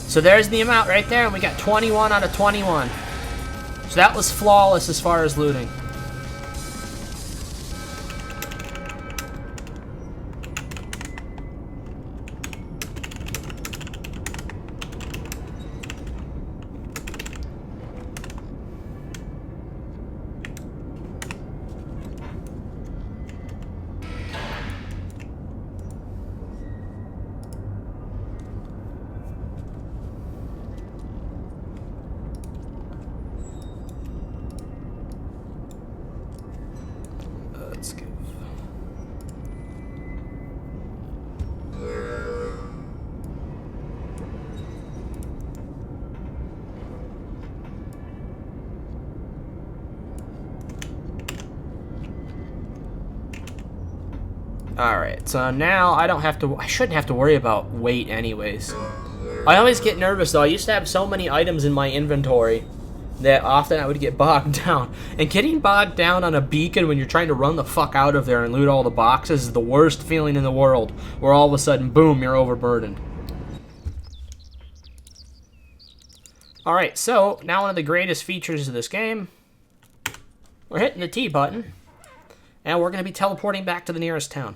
So there's the amount right there, and we got 21 out of 21. So that was flawless as far as looting. Alright, so now I shouldn't have to worry about weight anyways. I always get nervous though. I used to have so many items in my inventory that often I would get bogged down. And getting bogged down on a beacon when you're trying to run the fuck out of there and loot all the boxes is the worst feeling in the world, where all of a sudden, boom, you're overburdened. Alright, so now one of the greatest features of this game, we're hitting the T button, and we're going to be teleporting back to the nearest town.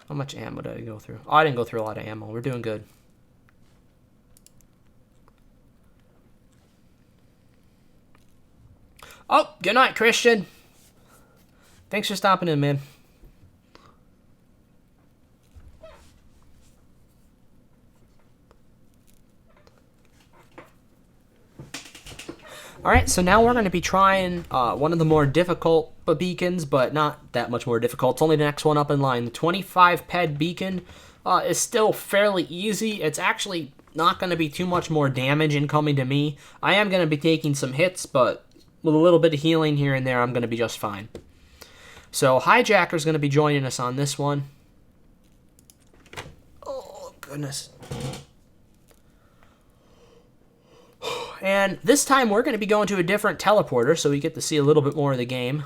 How much ammo did I go through? Oh, I didn't go through a lot of ammo. We're doing good. Oh, good night, Christian. Thanks for stopping in, man. Alright, so now we're going to be trying one of the more difficult beacons, but not that much more difficult. It's only the next one up in line. The 25 ped beacon is still fairly easy. It's actually not going to be too much more damage incoming to me. I am going to be taking some hits, but with a little bit of healing here and there, I'm going to be just fine. So Hijacker's going to be joining us on this one. Oh, goodness. And this time we're going to be going to a different teleporter, so we get to see a little bit more of the game.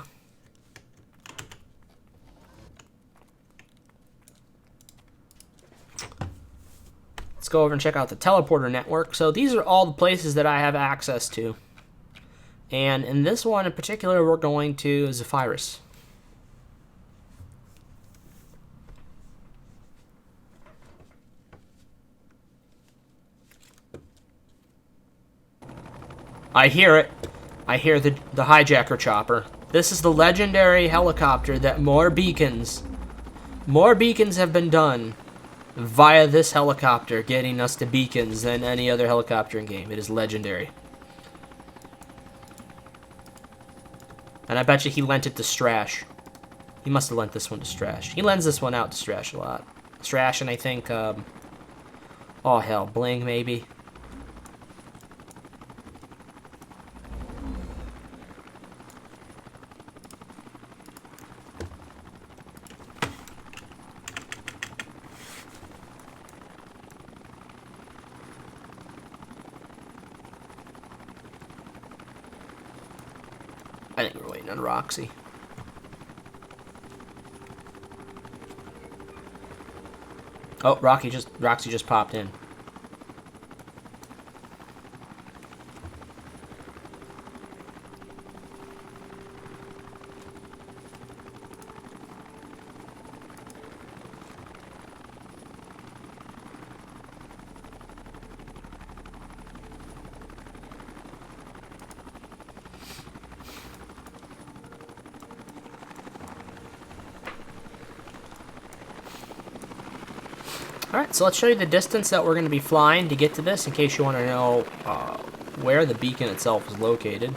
Let's go over and check out the teleporter network. So these are all the places that I have access to. And in this one in particular, we're going to Zephyrus. I hear it. I hear the hijacker chopper. This is the legendary helicopter that more beacons have been done via this helicopter getting us to beacons than any other helicopter in game. It is legendary. And I bet you he lent it to Strash. He must have lent this one to Strash. He lends this one out to Strash a lot. Strash and I think, oh hell, Bling maybe. I think we're waiting on Roxy. Oh, Roxy just popped in. Alright, so let's show you the distance that we're going to be flying to get to this, in case you want to know where the beacon itself is located.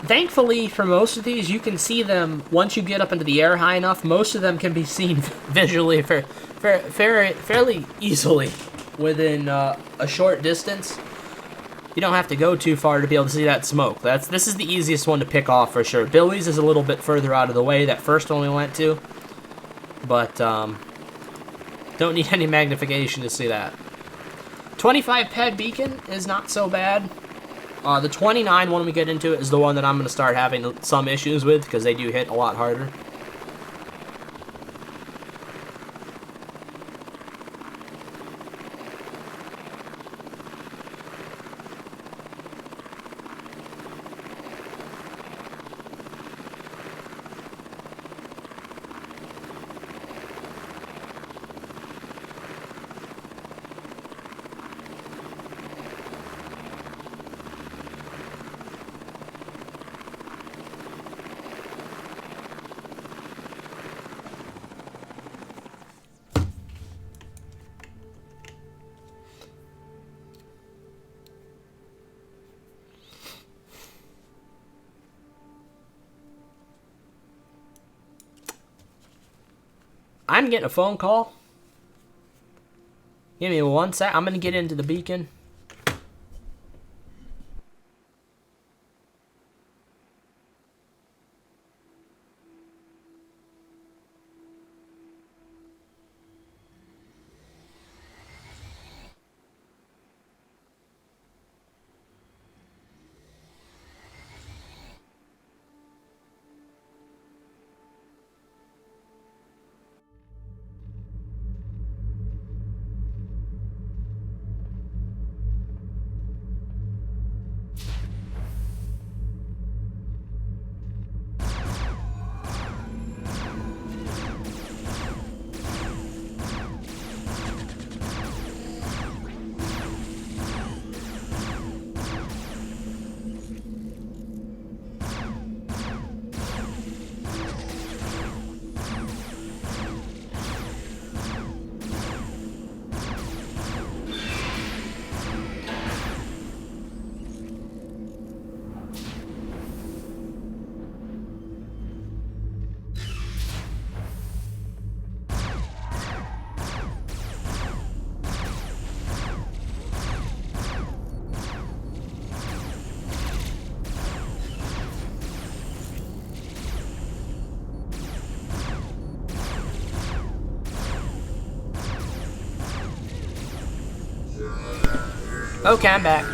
Thankfully, for most of these, you can see them once you get up into the air high enough. Most of them can be seen visually fairly easily within a short distance. You don't have to go too far to be able to see that smoke. This is the easiest one to pick off for sure. Billy's is a little bit further out of the way, that first one we went to. But, don't need any magnification to see that. 25 ped beacon is not so bad. The 29 one we get into is the one that I'm going to start having some issues with, because they do hit a lot harder. I'm getting a phone call. Give me one sec. I'm going to get into the beacon. Okay, I'm back.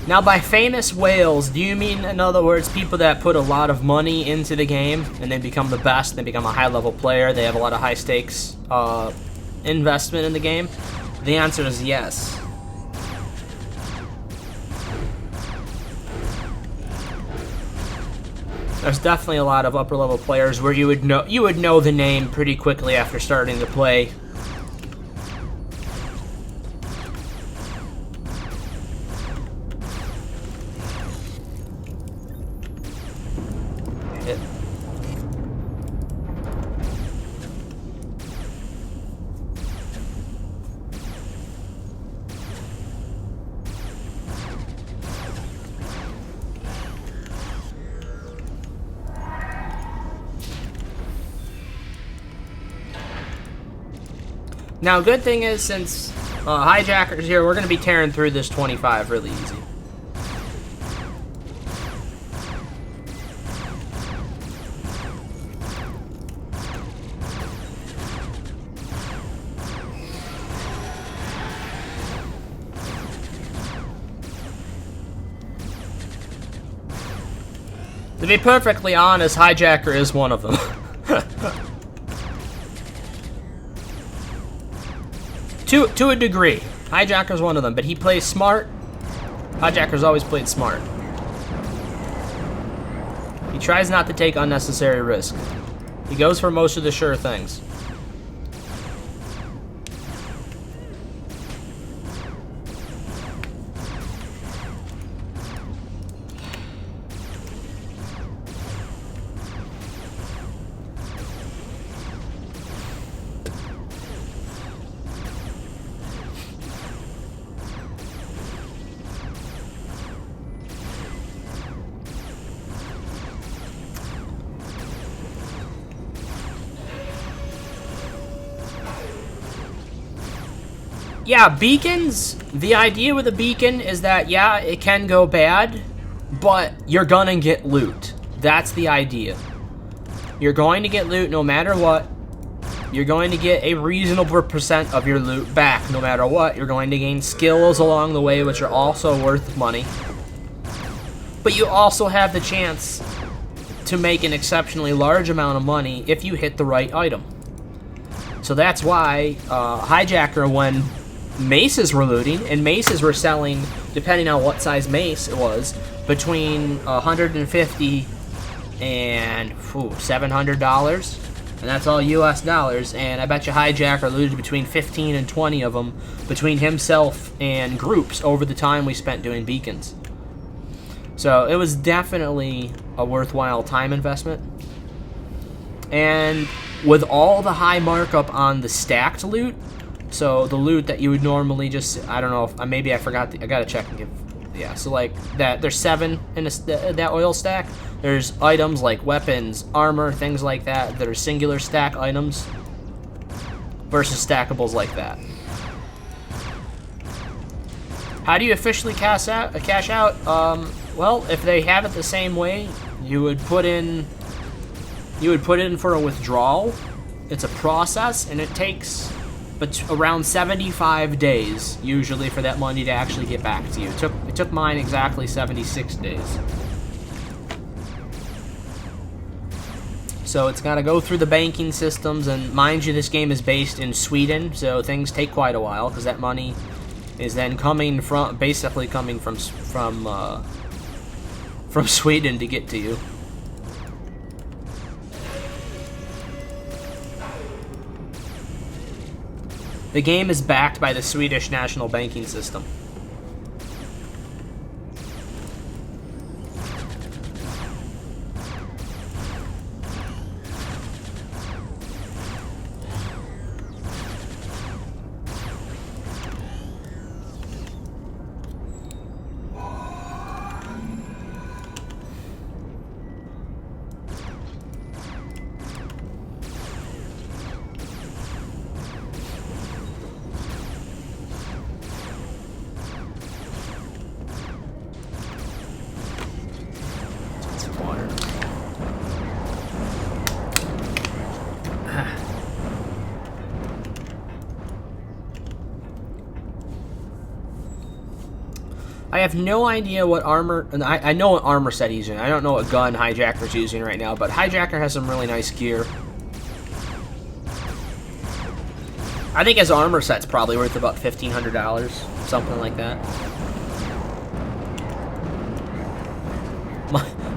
Now, by famous whales, do you mean, in other words, people that put a lot of money into the game and they become the best, they become a high-level player, they have a lot of high-stakes investment in the game? The answer is yes. There's definitely a lot of upper-level players where you would know the name pretty quickly after starting to play. Now, good thing is, since Hijacker's here, we're going to be tearing through this 25 really easy. To be perfectly honest, Hijacker is one of them. To a degree. Hijacker's one of them, but he plays smart. Hijacker's always played smart. He tries not to take unnecessary risk. He goes for most of the sure things. Yeah, beacons, the idea with a beacon is that, yeah, it can go bad, but you're gonna get loot. That's the idea. You're going to get loot no matter what. You're going to get a reasonable percent of your loot back no matter what. You're going to gain skills along the way, which are also worth money. But you also have the chance to make an exceptionally large amount of money if you hit the right item. So that's why Hijacker, when maces were looting, and maces were selling, depending on what size mace it was, between $150 and $700, and that's all US dollars. And I bet you Hijacker looted between 15 and 20 of them between himself and groups over the time we spent doing beacons. So it was definitely a worthwhile time investment. And with all the high markup on the stacked loot, so the loot that you would normally just, I don't know, if, maybe I forgot, I gotta check and give, yeah, so like that, there's 7 in that oil stack. There's items like weapons, armor, things like that are singular stack items versus stackables like that. How do you officially cash out? Well, if they have it the same way, you would put in for a withdrawal. It's a process, and it takes around 75 days usually for that money to actually get back to you. It took mine exactly 76 days. So it's got to go through the banking systems, and mind you, this game is based in Sweden, so things take quite a while because that money is then basically coming from Sweden to get to you. The game is backed by the Swedish national banking system. I have no idea what armor, and I know what armor set he's using. I don't know what gun Hijacker's using right now, but Hijacker has some really nice gear. I think his armor set's probably worth about $1,500, something like that.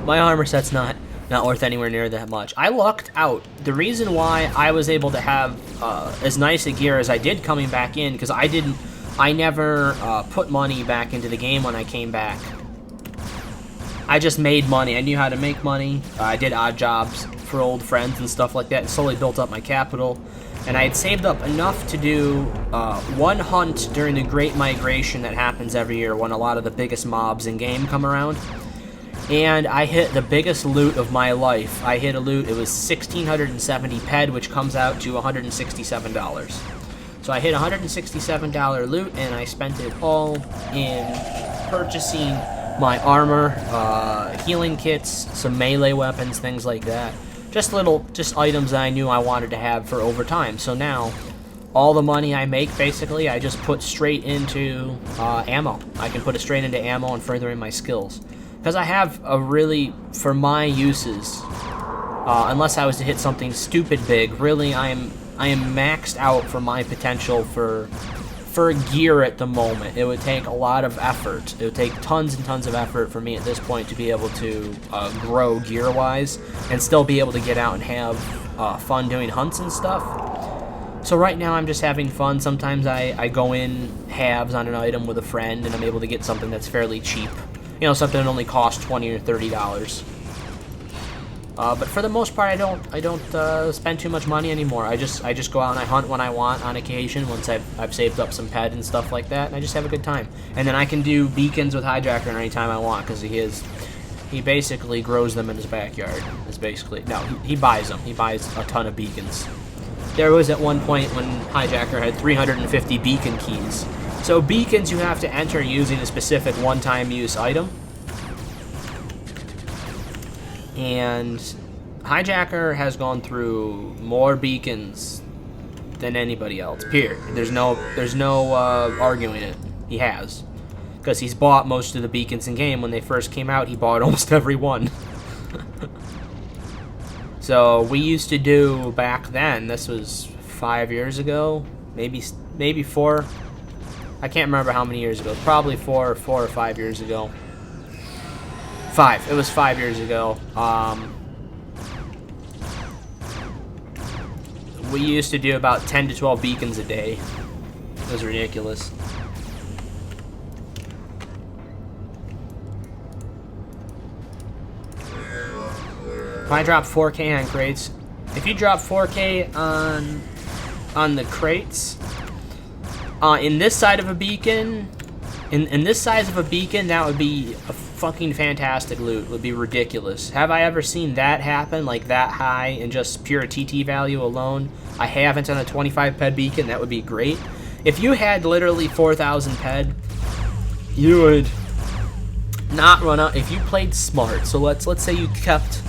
My armor set's not worth anywhere near that much. I lucked out. The reason why I was able to have as nice a gear as I did coming back in, because I never put money back into the game when I came back. I just made money. I knew how to make money. I did odd jobs for old friends and stuff like that, and slowly built up my capital. And I had saved up enough to do one hunt during the Great Migration that happens every year when a lot of the biggest mobs in game come around. And I hit the biggest loot of my life. I hit a loot, it was 1,670 PED, which comes out to $167. So I hit $167 loot, and I spent it all in purchasing my armor, healing kits, some melee weapons, things like that. Just items that I knew I wanted to have for over time. So now, all the money I make, basically, I just put straight into ammo. I can put it straight into ammo and furthering my skills. Because I have a really, for my uses, unless I was to hit something stupid big, really I am maxed out for my potential for gear at the moment. It would take a lot of effort. It would take tons and tons of effort for me at this point to be able to grow gear-wise and still be able to get out and have fun doing hunts and stuff. So right now I'm just having fun. Sometimes I go in halves on an item with a friend, and I'm able to get something that's fairly cheap. You know, something that only costs $20 or $30. But for the most part, I don't spend too much money anymore. I just go out and I hunt when I want on occasion, once I've saved up some ped and stuff like that, and I just have a good time. And then I can do beacons with Hijacker anytime I want, because he basically grows them in his backyard. He buys them. He buys a ton of beacons. There was at one point when Hijacker had 350 beacon keys. So beacons you have to enter using a specific one-time use item. And Hijacker has gone through more beacons than anybody else. Period. There's no arguing it. He has, because he's bought most of the beacons in game. When they first came out, he bought almost every one. So we used to do back then. This was 5 years ago, maybe 4. I can't remember how many years ago. Probably 4 or 5 years ago. 5. It was 5 years ago. We used to do about 10 to 12 beacons a day. It was ridiculous. If I drop 4K on crates, if you drop 4K on the crates, in this side of a beacon, in this size of a beacon, that would be a fucking fantastic loot. It would be ridiculous. Have I ever seen that happen, like that high in just pure TT value alone? I haven't on a 25 ped beacon. That would be great. If you had literally 4,000 ped, you would not run out. If you played smart, so let's say you kept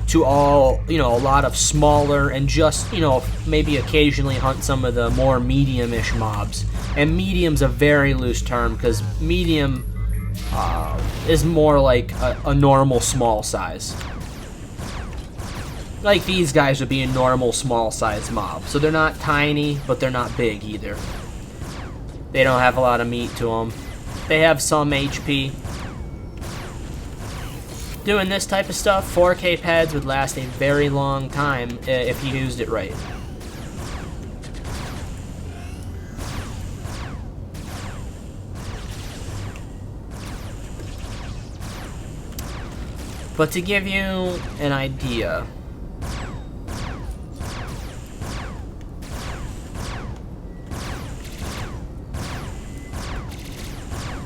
to all, you know, a lot of smaller and just, you know, maybe occasionally hunt some of the more medium-ish mobs. And medium's a very loose term because medium is more like a normal small size. Like these guys would be a normal small size mob. So they're not tiny, but they're not big either. They don't have a lot of meat to them. They have some HP. Doing this type of stuff, 4K pads would last a very long time if you used it right. But to give you an idea,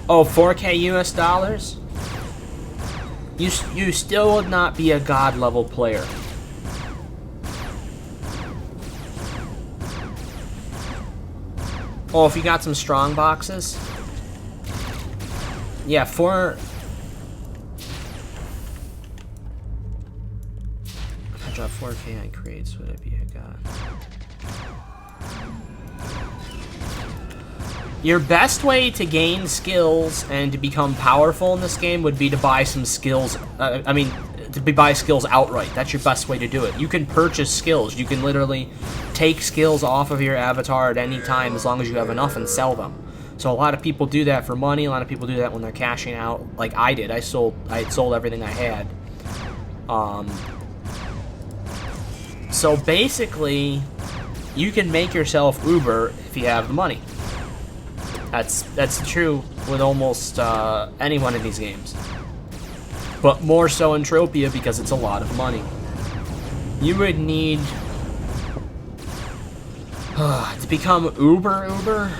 oh, 4K US dollars? You still would not be a god level player. Oh, if you got some strong boxes? Yeah, if I drop 4K on crates, would it be a god? Your best way to gain skills and to become powerful in this game would be to buy some skills. Buy skills outright. That's your best way to do it. You can purchase skills. You can literally take skills off of your avatar at any time as long as you have enough and sell them. So a lot of people do that for money. A lot of people do that when they're cashing out, like I did. I had sold everything I had. So basically, you can make yourself Uber if you have the money. That's true with almost anyone in these games. But more so in Tropia because it's a lot of money. You would need to become Uber.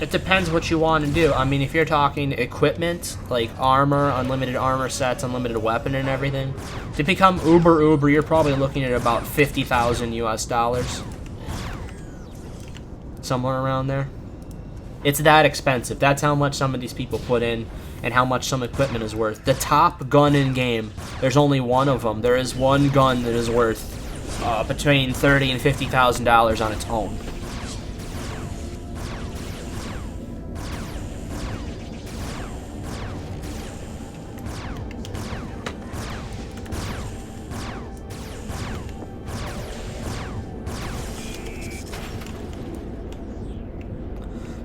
It depends what you want to do. I mean, if you're talking equipment, like armor, unlimited armor sets, unlimited weapon and everything, to become Uber, you're probably looking at about 50,000 US dollars. Somewhere around there. It's that expensive. That's how much some of these people put in and how much some equipment is worth. The top gun in game, there's only one of them. There is one gun that is worth between $30,000 and $50,000 on its own.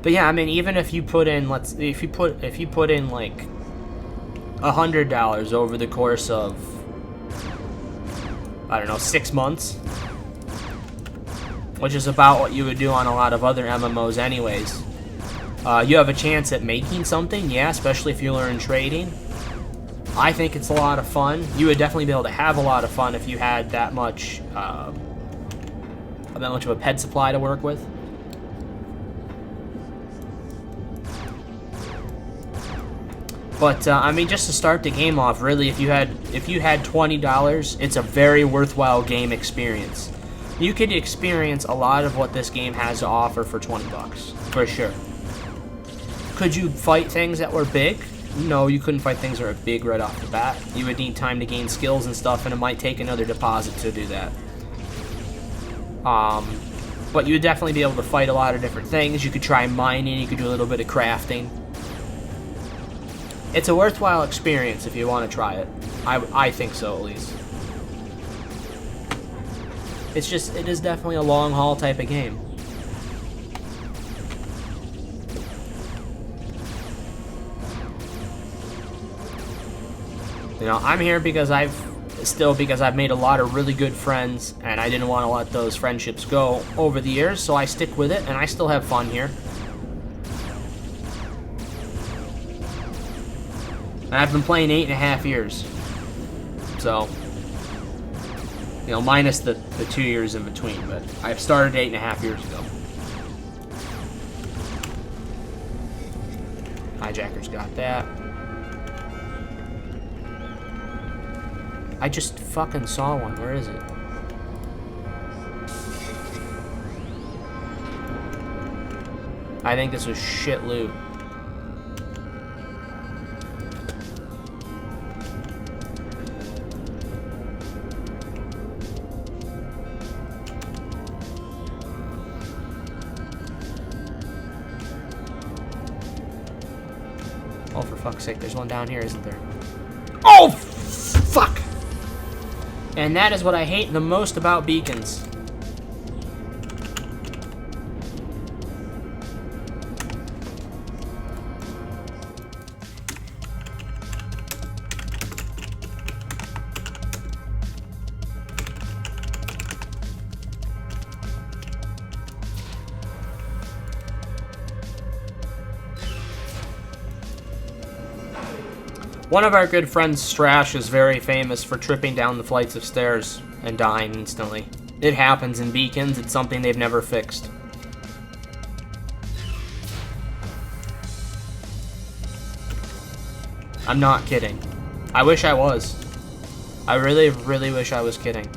But yeah, I mean, even if you put in, if you put in like $100 over the course of, I don't know, 6 months, which is about what you would do on a lot of other MMOs anyways, you have a chance at making something, yeah, especially if you learn trading. I think it's a lot of fun. You would definitely be able to have a lot of fun if you had that much of a ped supply to work with. But I mean, just to start the game off, really, if you had $20, it's a very worthwhile game experience. You could experience a lot of what this game has to offer for 20 bucks, for sure. Could you fight things that were big? No, you couldn't fight things that were big right off the bat. You would need time to gain skills and stuff, and it might take another deposit to do that. But you would definitely be able to fight a lot of different things. You could try mining, you could do a little bit of crafting. It's a worthwhile experience if you want to try it. I think so, at least. It is definitely a long haul type of game. You know, I'm here because I've made a lot of really good friends, and I didn't want to let those friendships go over the years, so I stick with it, and I still have fun here. And I've been playing 8.5 years. So, you know, minus the 2 years in between, but I've started 8.5 years ago. Hijacker's got that. I just fucking saw one. Where is it? I think this was shit loot. Oh, for fuck's sake, there's one down here, isn't there? Oh, fuck! And that is what I hate the most about beacons. One of our good friends, Strash, is very famous for tripping down the flights of stairs and dying instantly. It happens in beacons. It's something they've never fixed. I'm not kidding. I wish I was. I really, really wish I was kidding.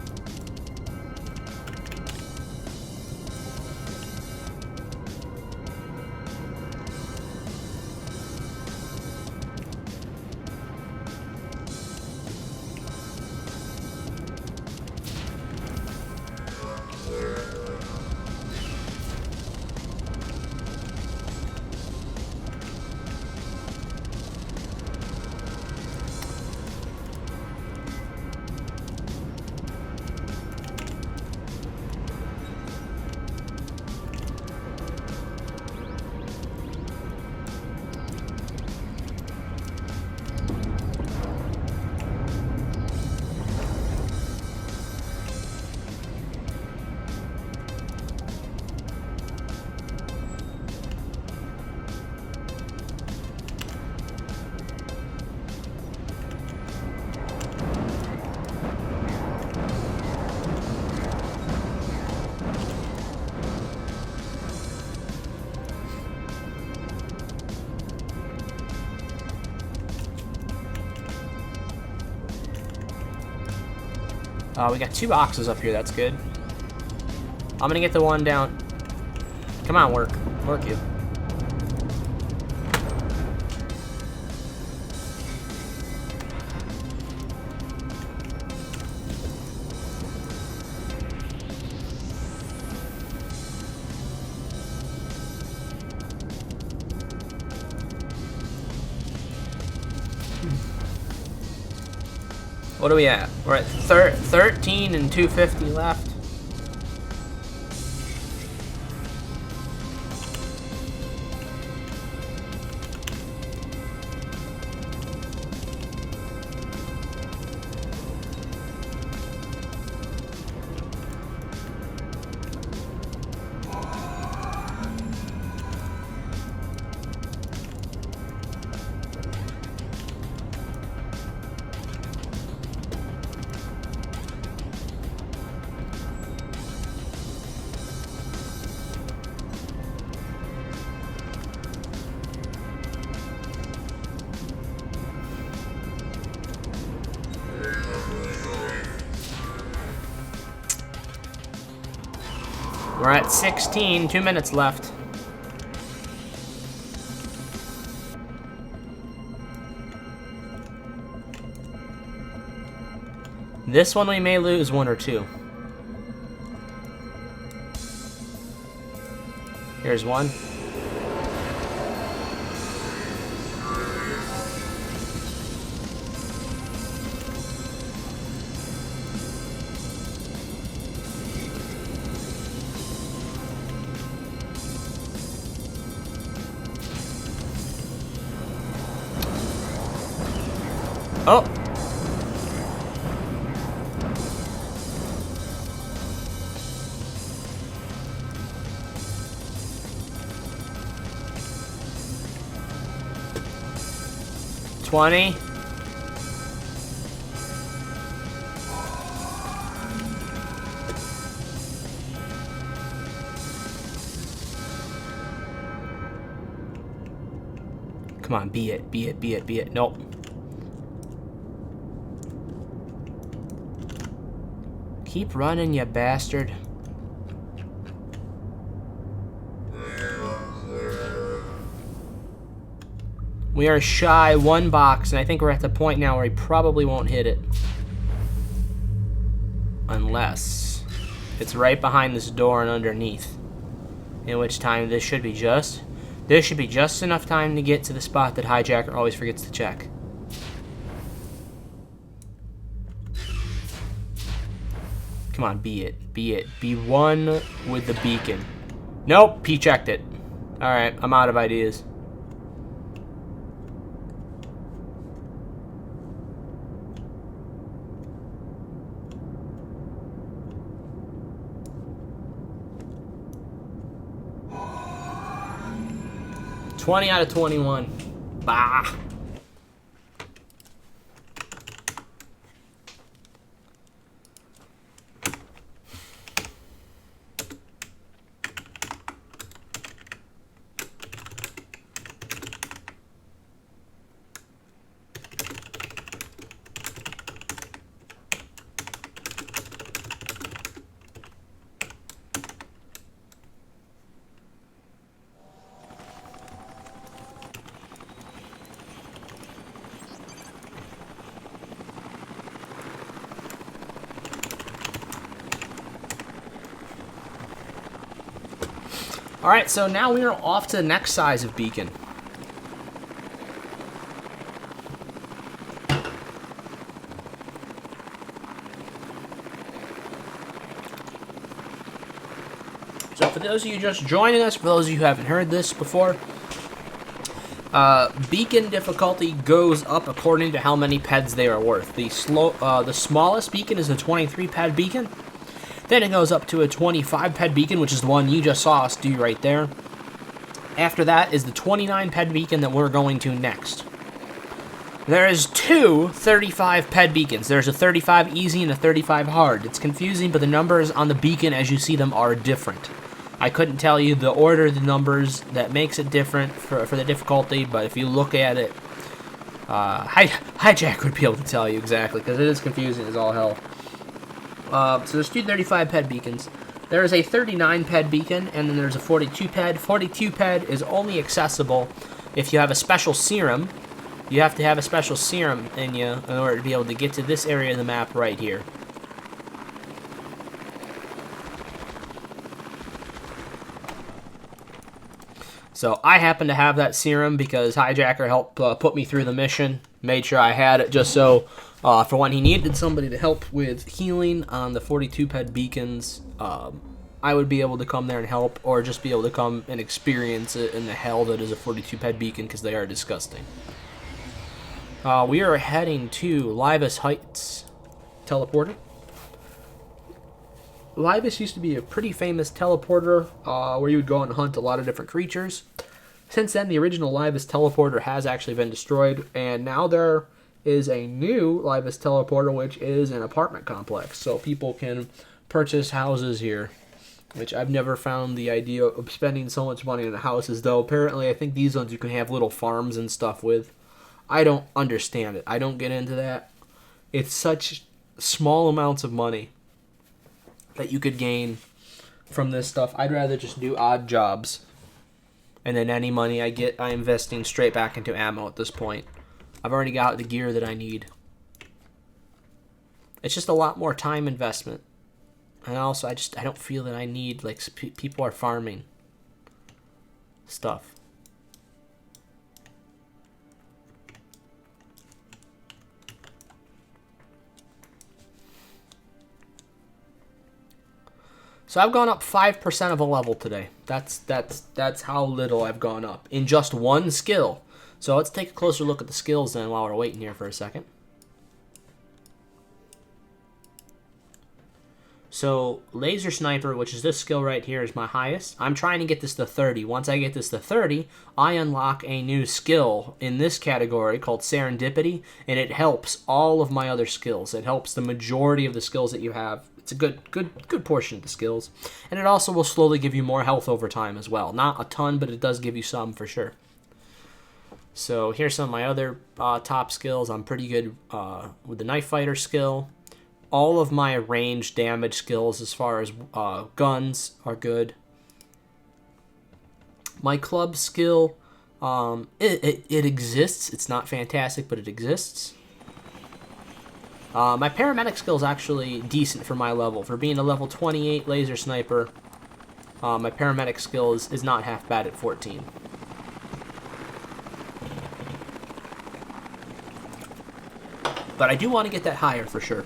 We got 2 boxes up here, that's good. I'm gonna get the one down. Come on, work. Work you. What are we at? We're at 13 and 250 left. We're at 16, 2 minutes left. This one we may lose 1 or 2. Here's one. Oh! 20. Come on, be it, be it, be it, be it. Nope. Keep running, you bastard. We are shy one box, and I think we're at the point now where he probably won't hit it. Unless it's right behind this door and underneath. In which time this should be just enough time to get to the spot that Hijacker always forgets to check. Come on, be it. Be it. Be one with the beacon. Nope, he checked it. Alright, I'm out of ideas. $20 out of 21. Bah. Alright, so now we are off to the next size of beacon. So for those of you just joining us, for those of you who haven't heard this before, beacon difficulty goes up according to how many peds they are worth. The smallest beacon is a 23 ped beacon. Then it goes up to a 25 ped beacon, which is the one you just saw us do right there. After that is the 29 ped beacon that we're going to next. There is two 35 ped beacons. There's a 35 easy and a 35 hard. It's confusing, but the numbers on the beacon as you see them are different. I couldn't tell you the order of the numbers that makes it different for the difficulty, but if you look at it, Hijack would be able to tell you exactly, because it is confusing as all hell. So there's two 35 ped beacons. There is a 39 ped beacon, and then there's a 42 ped. 42 ped is only accessible if you have a special serum. You have to have a special serum in you in order to be able to get to this area of the map right here. So I happen to have that serum because Hijacker helped put me through the mission. Made sure I had it just so for when he needed somebody to help with healing on the 42 ped beacons, I would be able to come there and help, or just be able to come and experience it in the hell that is a 42 ped beacon, because they are disgusting. We are heading to Libus Heights teleporter. Libus used to be a pretty famous teleporter where you would go and hunt a lot of different creatures. Since then, the original Libus teleporter has actually been destroyed, and now there is a new Libus teleporter, which is an apartment complex. So people can purchase houses here, which I've never found the idea of spending so much money on houses, though apparently I think these ones you can have little farms and stuff with. I don't understand it. I don't get into that. It's such small amounts of money that you could gain from this stuff. I'd rather just do odd jobs, and then any money I get, I'm investing straight back into ammo at this point. I've already got the gear that I need. It's just a lot more time investment. And also, I don't feel that I need, like, people are farming stuff. So I've gone up 5% of a level today. That's how little I've gone up in just one skill. So let's take a closer look at the skills then while we're waiting here for a second. So laser sniper, which is this skill right here, is my highest. I'm trying to get this to 30. Once I get this to 30, I unlock a new skill in this category called serendipity, and it helps all of my other skills. It helps the majority of the skills that you have. It's a good portion of the skills, and it also will slowly give you more health over time as well. Not a ton, but it does give you some for sure. So here's some of my other top skills. I'm pretty good with the knife fighter skill. All of my range damage skills as far as guns are good. My club skill, it exists. It's not fantastic, but it exists. My paramedic skill is actually decent for my level. For being a level 28 laser sniper, my paramedic skill is not half bad at 14. But I do want to get that higher for sure.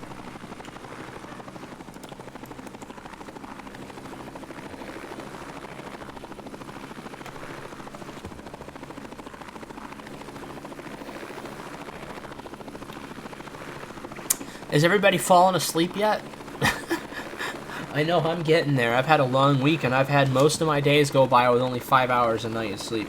Is everybody falling asleep yet? I know I'm getting there. I've had a long week, and I've had most of my days go by with only 5 hours a night of sleep.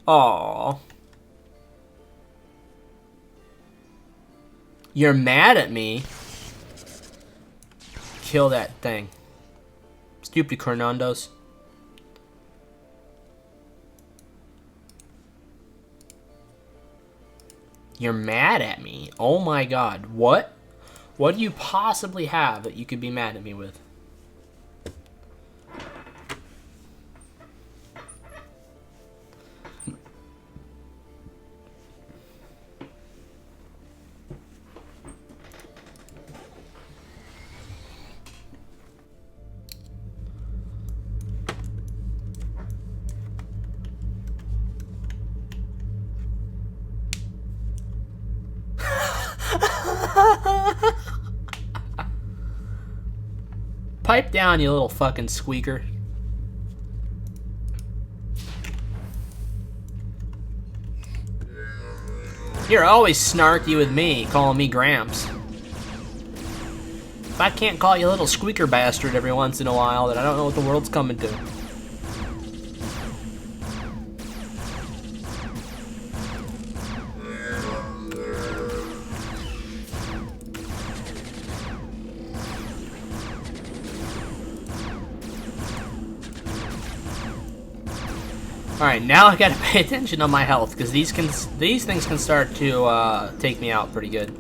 Aww. You're mad at me? Kill that thing. Stupid Cornondos. You're mad at me? Oh my god. What? What do you possibly have that you could be mad at me with? Pipe down, you little fucking squeaker. You're always snarky with me, calling me Gramps. If I can't call you a little squeaker bastard every once in a while, then I don't know what the world's coming to. Alright, now I gotta pay attention on my health, because these things can start to take me out pretty good.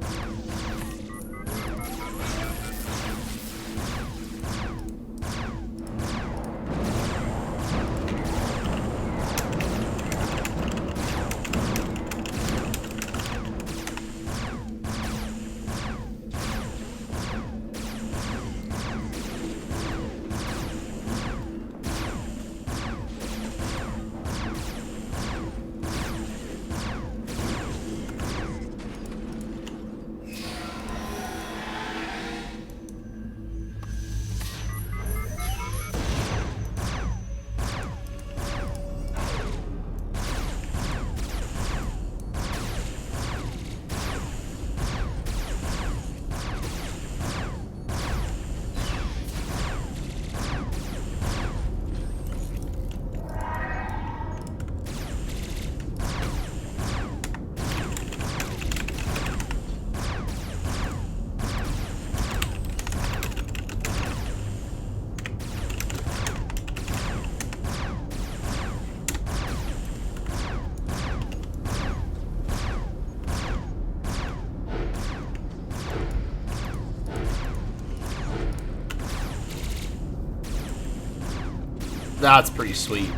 That's pretty sweet.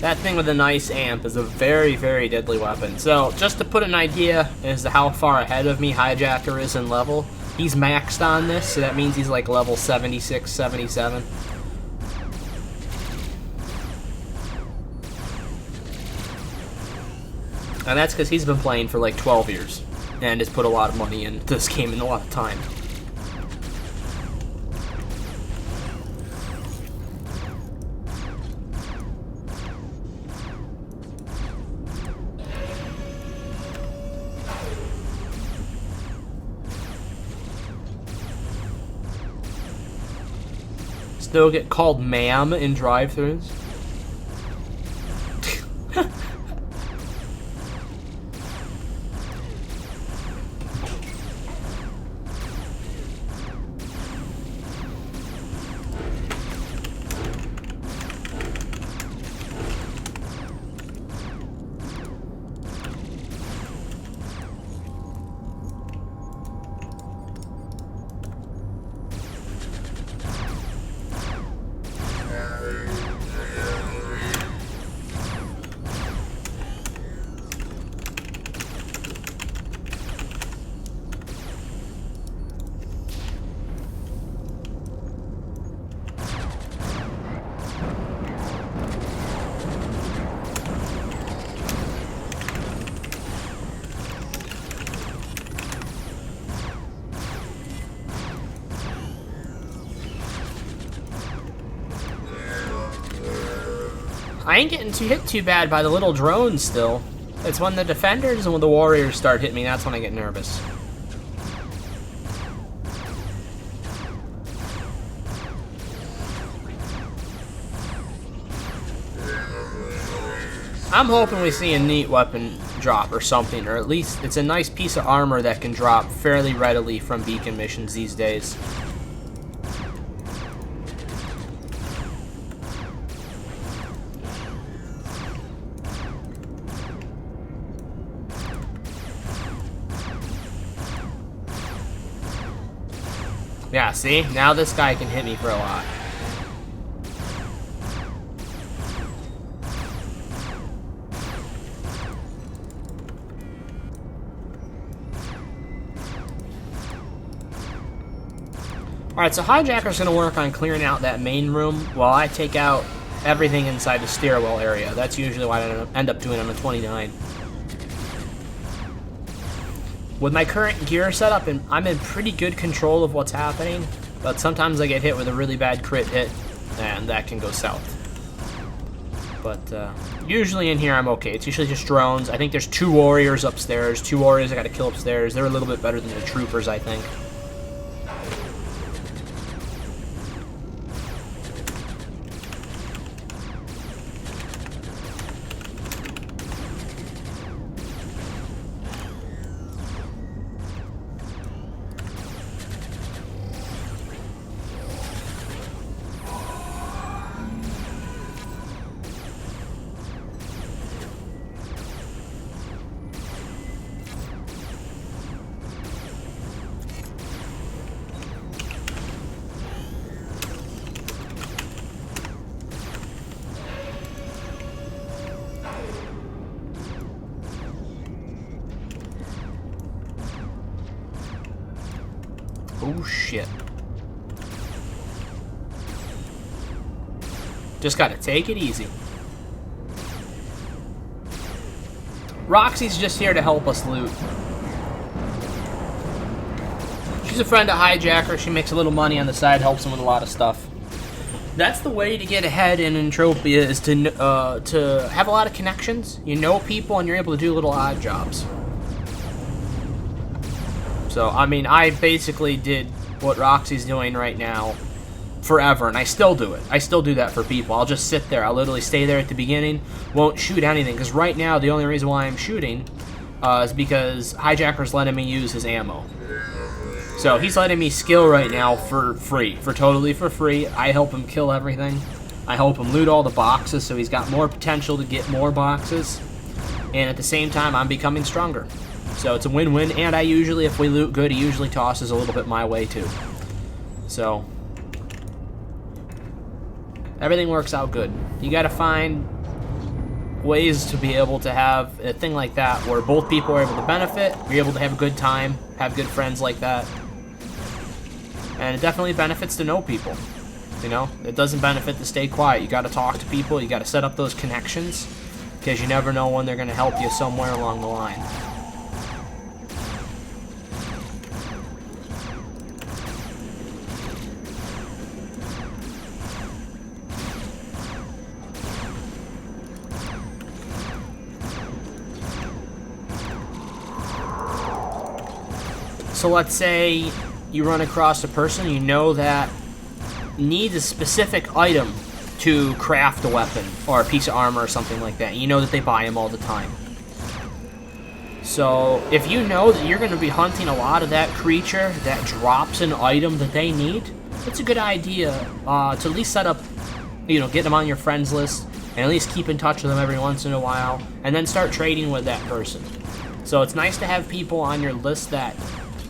That thing with a nice amp is a very, very deadly weapon. So, just to put an idea as to how far ahead of me Hijacker is in level, he's maxed on this, so that means he's like level 76, 77. And that's because he's been playing for like 12 years and has put a lot of money into this game and a lot of time. Still get called ma'am in drive-thrus. I ain't getting hit too bad by the little drones still. It's when the defenders and when the warriors start hitting me, that's when I get nervous. I'm hoping we see a neat weapon drop or something, or at least it's a nice piece of armor that can drop fairly readily from beacon missions these days. Yeah, see? Now this guy can hit me for a lot. Alright, so Hijacker's going to work on clearing out that main room while I take out everything inside the stairwell area. That's usually what I end up doing on the 29. With my current gear setup, I'm in pretty good control of what's happening, but sometimes I get hit with a really bad crit hit, and that can go south. But usually in here I'm okay. It's usually just drones. I think there's 2 warriors upstairs, 2 warriors I gotta kill upstairs. They're a little bit better than the troopers, I think. Oh shit. Just gotta take it easy. Roxy's just here to help us loot. She's a friend of Hijacker. She makes a little money on the side, helps him with a lot of stuff. That's the way to get ahead in Entropia, is to have a lot of connections. You know people, and you're able to do little odd jobs. So, I mean, I basically did what Roxy's doing right now forever, and I still do it. I still do that for people. I'll just sit there. I'll literally stay there at the beginning, won't shoot anything, because right now the only reason why I'm shooting is because Hijacker's letting me use his ammo. So he's letting me skill right now for free, totally for free. I help him kill everything. I help him loot all the boxes, so he's got more potential to get more boxes. And at the same time, I'm becoming stronger. So it's a win-win, and I usually, if we loot good, he usually tosses a little bit my way too. So everything works out good. You gotta find ways to be able to have a thing like that where both people are able to benefit, you're able to have a good time, have good friends like that. And it definitely benefits to know people. You know, it doesn't benefit to stay quiet. You got to talk to people. You got to set up those connections because you never know when they're going to help you somewhere along the line. So let's say you run across a person you know that needs a specific item to craft a weapon or a piece of armor or something like that. You know that they buy them all the time. So if you know that you're going to be hunting a lot of that creature that drops an item that they need, it's a good idea to at least set up, you know, get them on your friends list and at least keep in touch with them every once in a while and then start trading with that person. So it's nice to have people on your list that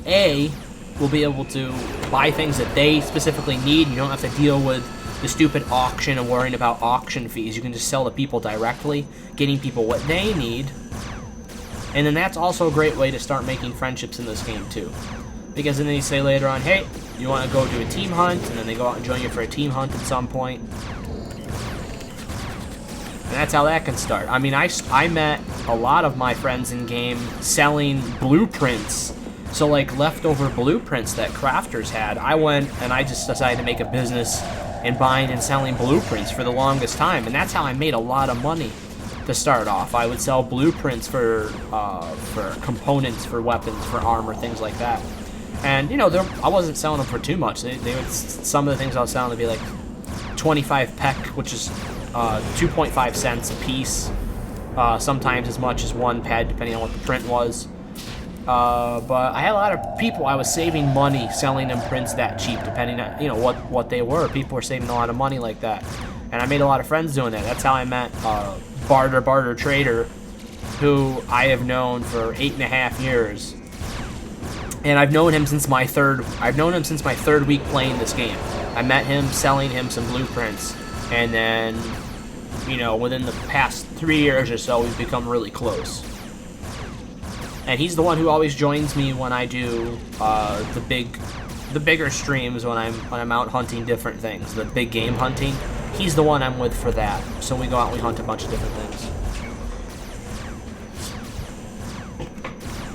A, will be able to buy things that they specifically need. You don't have to deal with the stupid auction and worrying about auction fees. You can just sell to people directly, getting people what they need. And then that's also a great way to start making friendships in this game too. Because then they say later on, hey, you want to go do a team hunt? And then they go out and join you for a team hunt at some point. And that's how that can start. I mean, I met a lot of my friends in game selling blueprints. So, like, leftover blueprints that crafters had, I went and I just decided to make a business in buying and selling blueprints for the longest time. And that's how I made a lot of money to start off. I would sell blueprints for components, for weapons, for armor, things like that. And, you know, I wasn't selling them for too much. They would, some of the things I was selling would be like 25 peck, which is 2.5 cents a piece. Sometimes as much as 1 ped, depending on what the print was. But I had a lot of people, I was saving money selling them prints that cheap, depending on, you know, what they were. People were saving a lot of money like that. And I made a lot of friends doing that. That's how I met Barter Trader, who I have known for 8.5 years. And I've known him since my third week playing this game. I met him selling him some blueprints. And then, you know, within the past 3 years or so, we've become really close. And he's the one who always joins me when I do the bigger streams when I'm out hunting different things, the big game hunting. He's the one I'm with for that. So we go out and we hunt a bunch of different things.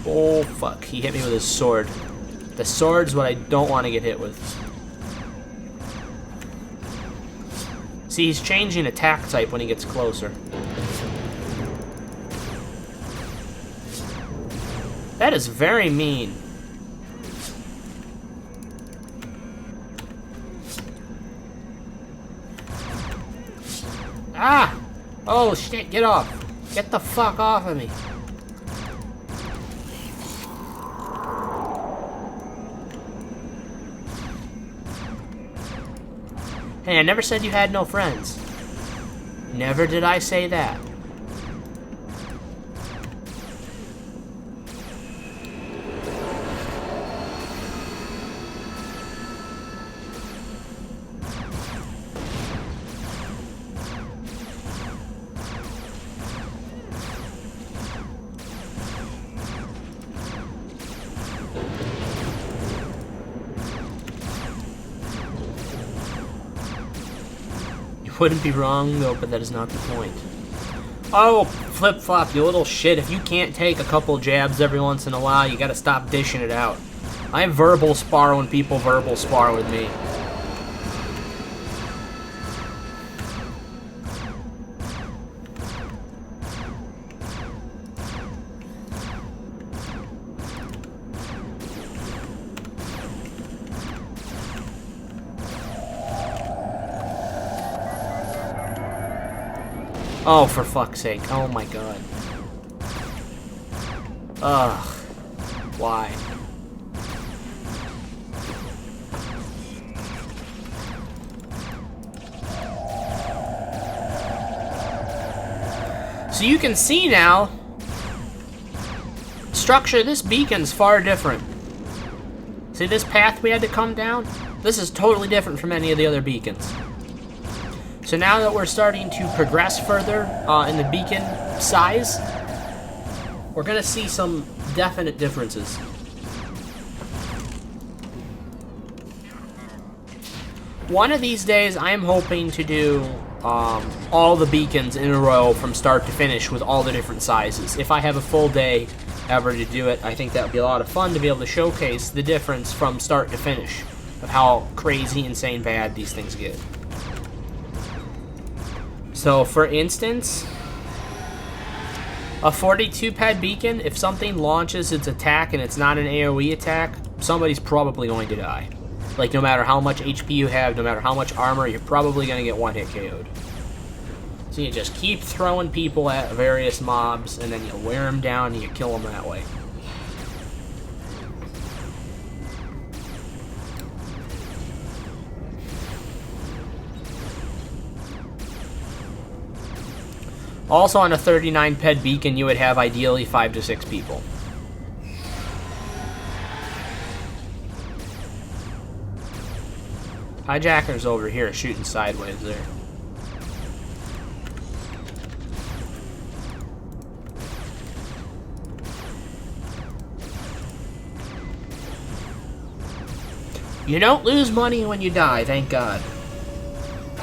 Oh fuck! He hit me with his sword. The sword's what I don't want to get hit with. See, he's changing attack type when he gets closer. That is very mean. Ah! Oh shit, get off. Get the fuck off of me. Hey, I never said you had no friends. Never did I say that. Wouldn't be wrong, though, but that is not the point. Oh, flip-flop, you little shit. If you can't take a couple jabs every once in a while, you gotta stop dishing it out. I verbal spar when people verbal spar with me. Oh, for fuck's sake. Oh my god. Ugh. Why? So you can see now, structure of this beacon's far different. See this path we had to come down? This is totally different from any of the other beacons. So now that we're starting to progress further in the beacon size, we're going to see some definite differences. One of these days, I am hoping to do all the beacons in a row from start to finish with all the different sizes. If I have a full day ever to do it, I think that would be a lot of fun to be able to showcase the difference from start to finish of how crazy, insane bad these things get. So, for instance, a 42 ped beacon, if something launches its attack and it's not an AoE attack, somebody's probably going to die. Like, no matter how much HP you have, no matter how much armor, you're probably going to get one hit KO'd. So you just keep throwing people at various mobs, and then you wear them down and you kill them that way. Also on a 39 ped beacon, you would have ideally 5 to 6 people. Hijacker's over here shooting sideways there. You don't lose money when you die, thank God.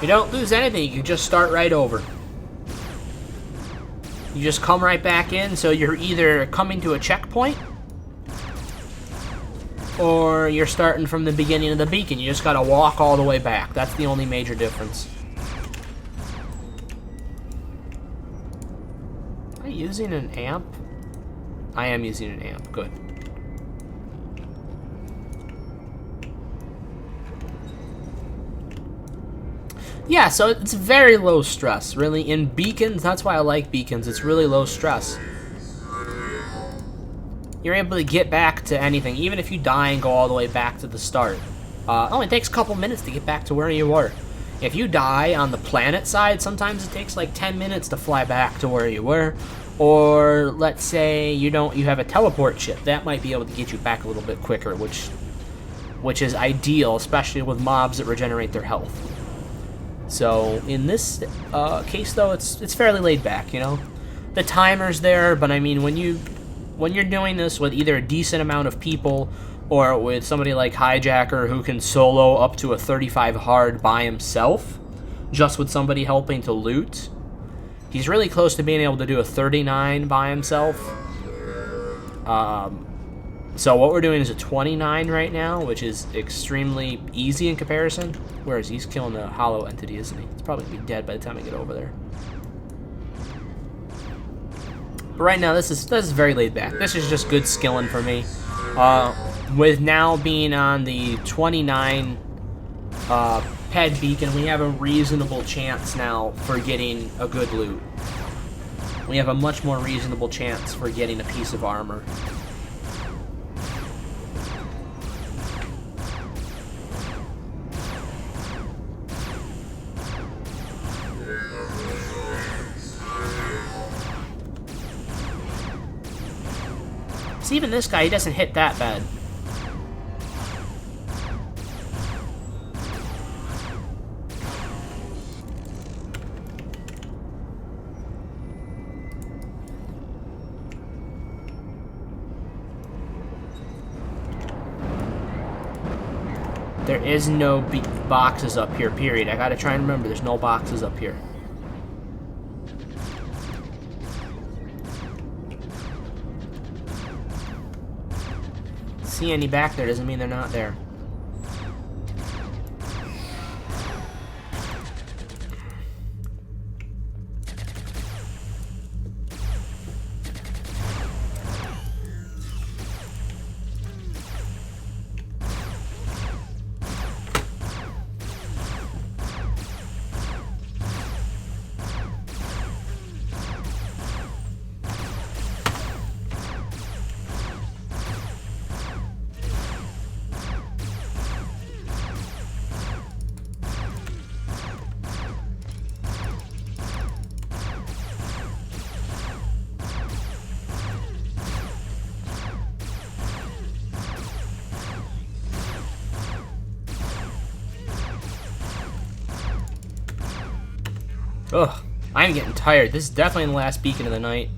You don't lose anything, you can just start right over. You just come right back in, so you're either coming to a checkpoint or you're starting from the beginning of the beacon. You just gotta walk all the way back. That's the only major difference. Am I using an amp? I am using an amp, good. Yeah, so it's very low stress, really. In beacons, that's why I like beacons. It's really low stress. You're able to get back to anything, even if you die and go all the way back to the start. It only takes a couple minutes to get back to where you were. If you die on the planet side, sometimes it takes like 10 minutes to fly back to where you were. Or let's say you have a teleport ship. That might be able to get you back a little bit quicker, which is ideal, especially with mobs that regenerate their health. So in this case, though, it's fairly laid back, you know. The timer's there, but I mean, when you're doing this with either a decent amount of people or with somebody like Hijacker who can solo up to a 35 hard by himself, just with somebody helping to loot, he's really close to being able to do a 39 by himself. So what we're doing is a 29 right now, which is extremely easy in comparison. Whereas he's killing the hollow entity, isn't he? He's probably going to be dead by the time I get over there. But right now, this is very laid back. This is just good skilling for me. With now being on the 29 ped beacon, we have a reasonable chance now for getting a good loot. We have a much more reasonable chance for getting a piece of armor. See, even this guy, he doesn't hit that bad. There is no boxes up here, period. I gotta try and remember, there's no boxes up here. See any back there doesn't mean they're not there. Ugh, I'm getting tired. This is definitely the last beacon of the night.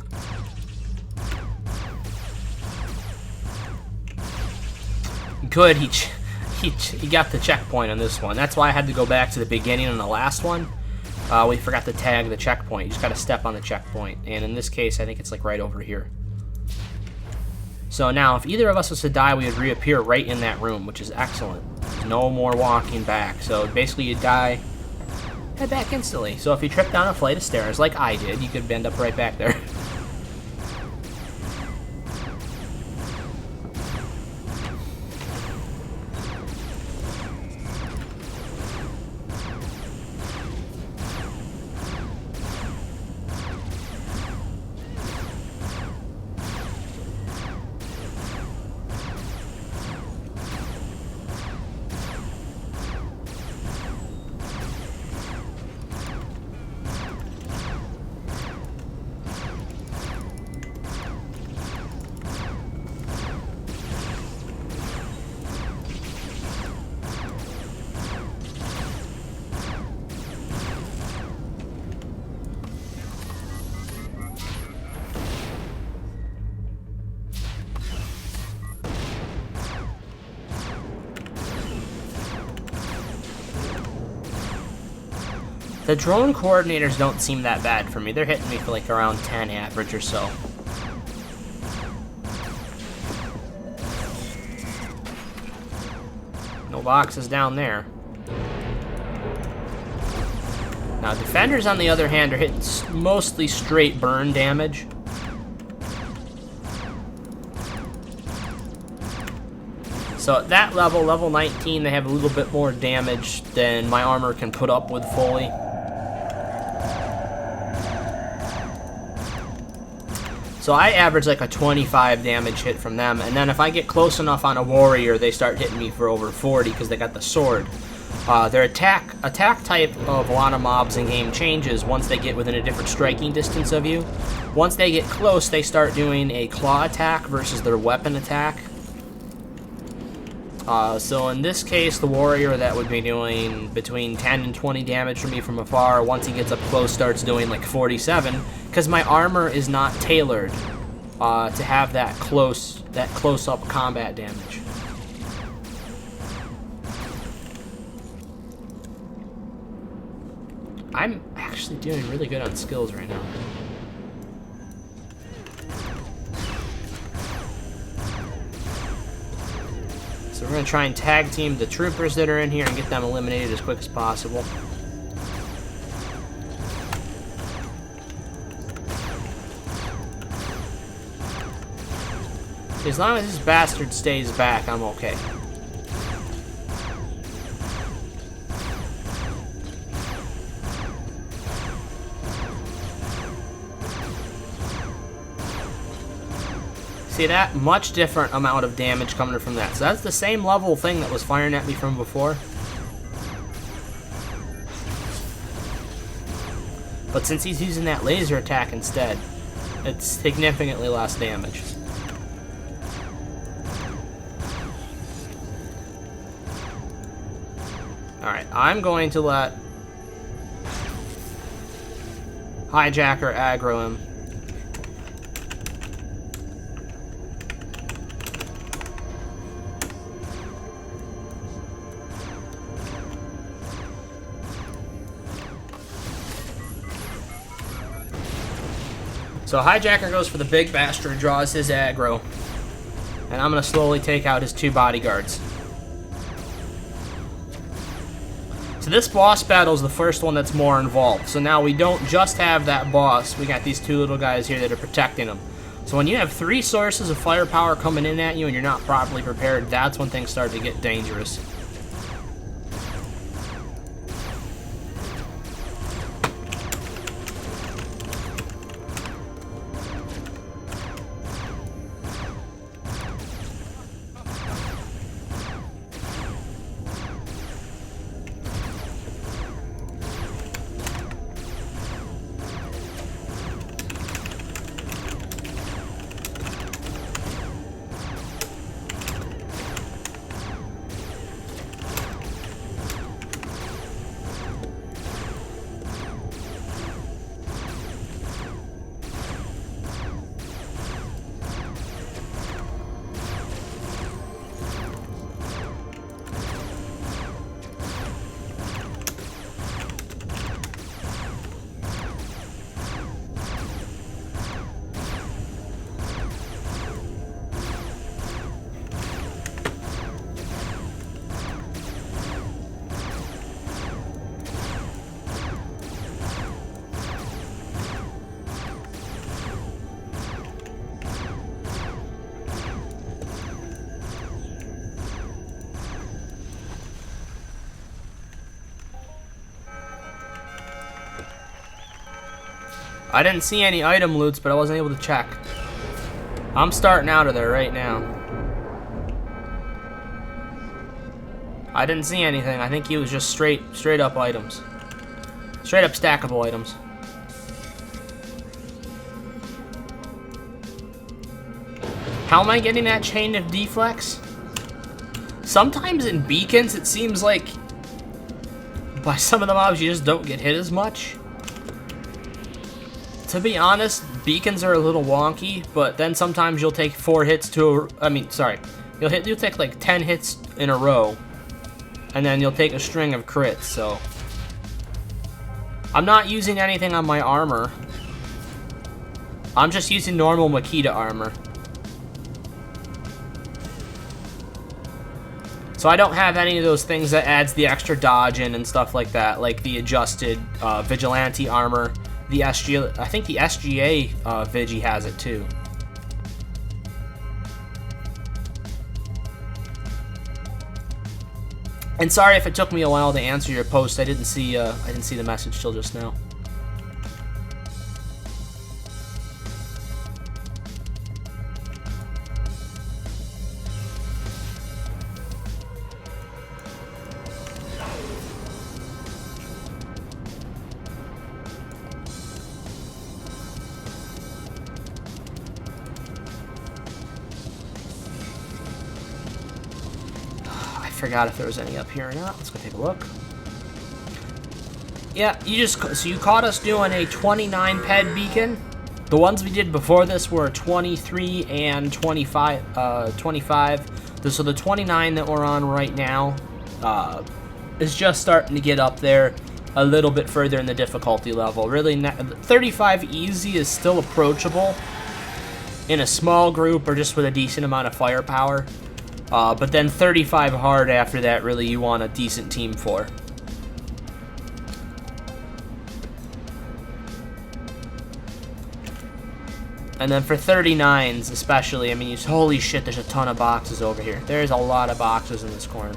Good, he got the checkpoint on this one. That's why I had to go back to the beginning on the last one. We forgot to tag the checkpoint. You just gotta step on the checkpoint. And in this case, I think it's like right over here. So now, if either of us was to die, we would reappear right in that room, which is excellent. There's no more walking back. So basically, you die, head back instantly. So if you trip down a flight of stairs, like I did, you could end up right back there. The drone coordinators don't seem that bad for me. They're hitting me for like around 10 average or so. No boxes down there. Now, defenders, on the other hand, are hitting mostly straight burn damage. So at that level, level 19, they have a little bit more damage than my armor can put up with fully. So I average like a 25 damage hit from them, and then if I get close enough on a warrior, they start hitting me for over 40 because they got the sword. Their attack type of a lot of mobs in game changes once they get within a different striking distance of you. Once they get close, they start doing a claw attack versus their weapon attack. So in this case, the warrior that would be doing between 10 and 20 damage for me from afar, once he gets up close, starts doing like 47, because my armor is not tailored to have that close-up combat damage. I'm actually doing really good on skills right now. So we're going to try and tag team the troopers that are in here and get them eliminated as quick as possible. As long as this bastard stays back, I'm okay. See that? Much different amount of damage coming from that. So that's the same level thing that was firing at me from before. But since he's using that laser attack instead, it's significantly less damage. Alright, I'm going to let Hijacker aggro him. So Hijacker goes for the big bastard, draws his aggro, and I'm going to slowly take out his two bodyguards. So this boss battle is the first one that's more involved. So now we don't just have that boss, we got these two little guys here that are protecting him. So when you have three sources of firepower coming in at you and you're not properly prepared, that's when things start to get dangerous. I didn't see any item loots, but I wasn't able to check. I'm starting out of there right now. I didn't see anything. I think he was just straight up items. Straight up stackable items. How am I getting that chain of deflex? Sometimes in beacons, it seems like by some of the mobs you just don't get hit as much. To be honest, beacons are a little wonky, but then sometimes you'll take 4 hits to you'll take like 10 hits in a row, and then you'll take a string of crits, so. I'm not using anything on my armor. I'm just using normal Makita armor. So I don't have any of those things that adds the extra dodge in and stuff like that, like the adjusted Vigilante armor. The SG, I think the SGA Vigi has it too. And sorry if it took me a while to answer your post. I didn't see the message till just now. I forgot if there was any up here or not. Let's go take a look. Yeah, so you caught us doing a 29 ped beacon. The ones we did before this were 23 and 25. 25. So the 29 that we're on right now is just starting to get up there a little bit further in the difficulty level. Really, 35 easy is still approachable in a small group or just with a decent amount of firepower. But then 35 hard after that, really, you want a decent team for. And then for 39s especially, I mean, holy shit, there's a ton of boxes over here. There's a lot of boxes in this corner.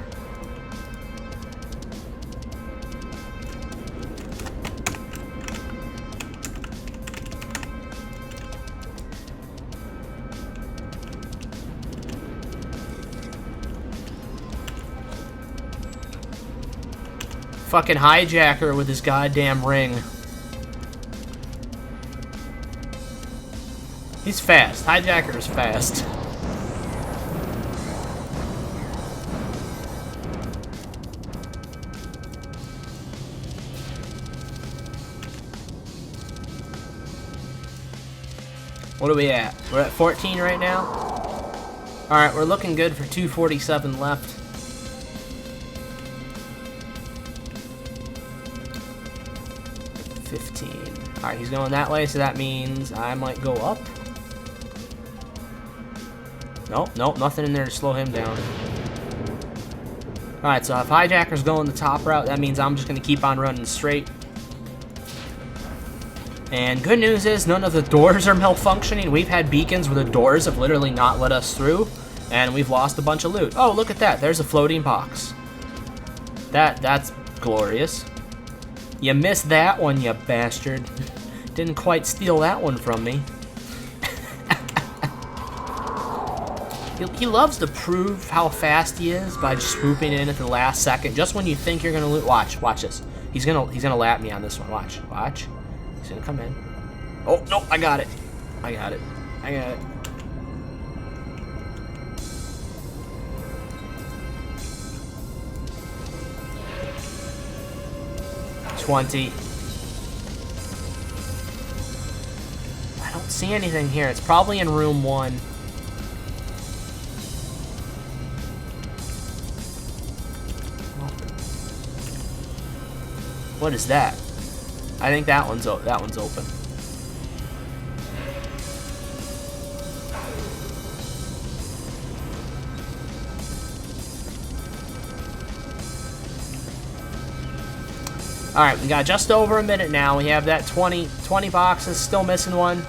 Fucking hijacker with his goddamn ring. He's fast. Hijacker is fast. What are we at? We're at 14 right now? Alright, we're looking good for 247 left. Alright, he's going that way, so that means I might go up. Nope, nothing in there to slow him down. Alright, so if Hijacker's going the top route, that means I'm just going to keep on running straight. And good news is, none of the doors are malfunctioning. We've had beacons where the doors have literally not let us through, and we've lost a bunch of loot. Oh, look at that. There's a floating box. That's glorious. You missed that one, you bastard. Didn't quite steal that one from me. He loves to prove how fast he is by just swooping in at the last second, just when you think you're gonna loot. Watch this. He's gonna lap me on this one. Watch. He's gonna come in. Oh no, I got it. I got it. 20. I don't see anything here. It's probably in room 1. What is that? I think that one's open. Alright, we got just over a minute now. We have that 20 boxes, still missing one.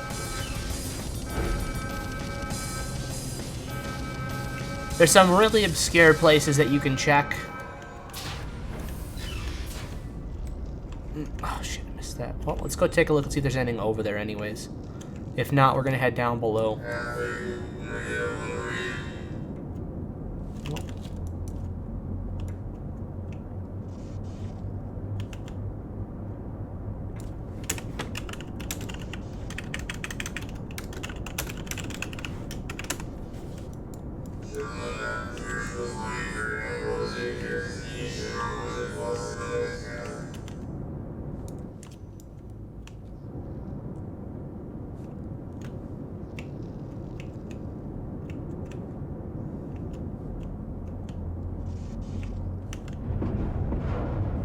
There's some really obscure places that you can check. Oh shit, I missed past that. Well, let's go take a look and see if there's anything over there anyways. If not, we're going to head down below.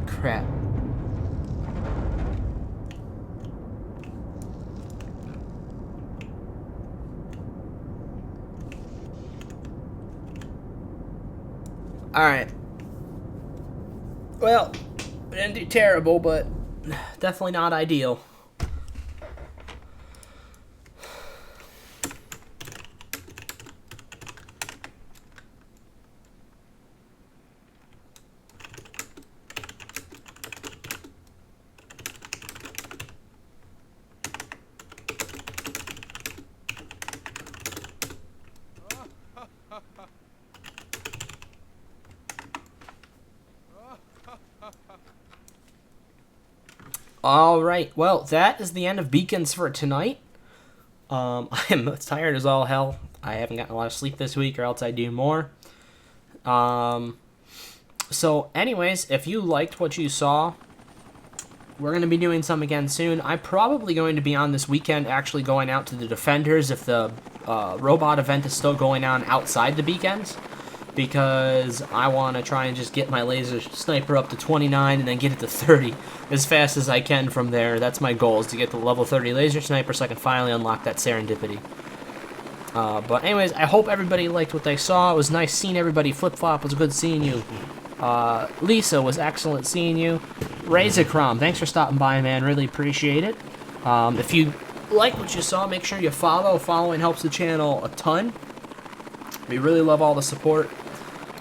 Crap. Alright. Well, we didn't do terrible, but definitely not ideal. Alright, well, that is the end of beacons for tonight. I'm tired as all hell. I haven't gotten a lot of sleep this week, or else I do more. So anyways, if you liked what you saw, we're going to be doing some again soon. I'm probably going to be on this weekend actually going out to the Defenders if the robot event is still going on outside the beacons, because I want to try and just get my laser sniper up to 29 and then get it to 30 as fast as I can from there. That's my goal, is to get the level 30 laser sniper so I can finally unlock that serendipity. But anyways, I hope everybody liked what they saw. It was nice seeing everybody. Flip-Flop was good seeing you. Lisa was excellent seeing you. Razorcrom, thanks for stopping by, man. Really appreciate it. If you like what you saw, make sure you follow. Following helps the channel a ton. We really love all the support.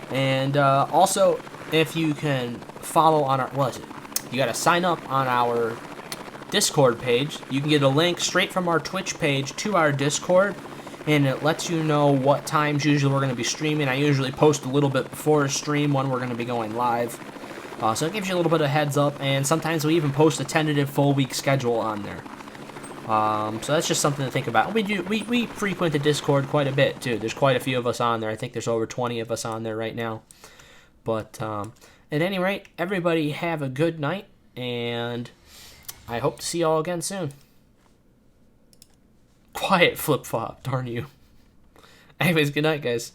And also, if you can follow on our... What is it? You got to sign up on our Discord page. You can get a link straight from our Twitch page to our Discord, and it lets you know what times usually we're going to be streaming. I usually post a little bit before a stream when we're going to be going live. So it gives you a little bit of heads up, and sometimes we even post a tentative full week schedule on there. So that's just something to think about. We frequent the Discord quite a bit too. There's quite a few of us on there. I think there's over 20 of us on there right now. But at any rate, everybody have a good night, and I hope to see you all again soon. Quiet, Flip-Flop, darn you. Anyways, good night, guys.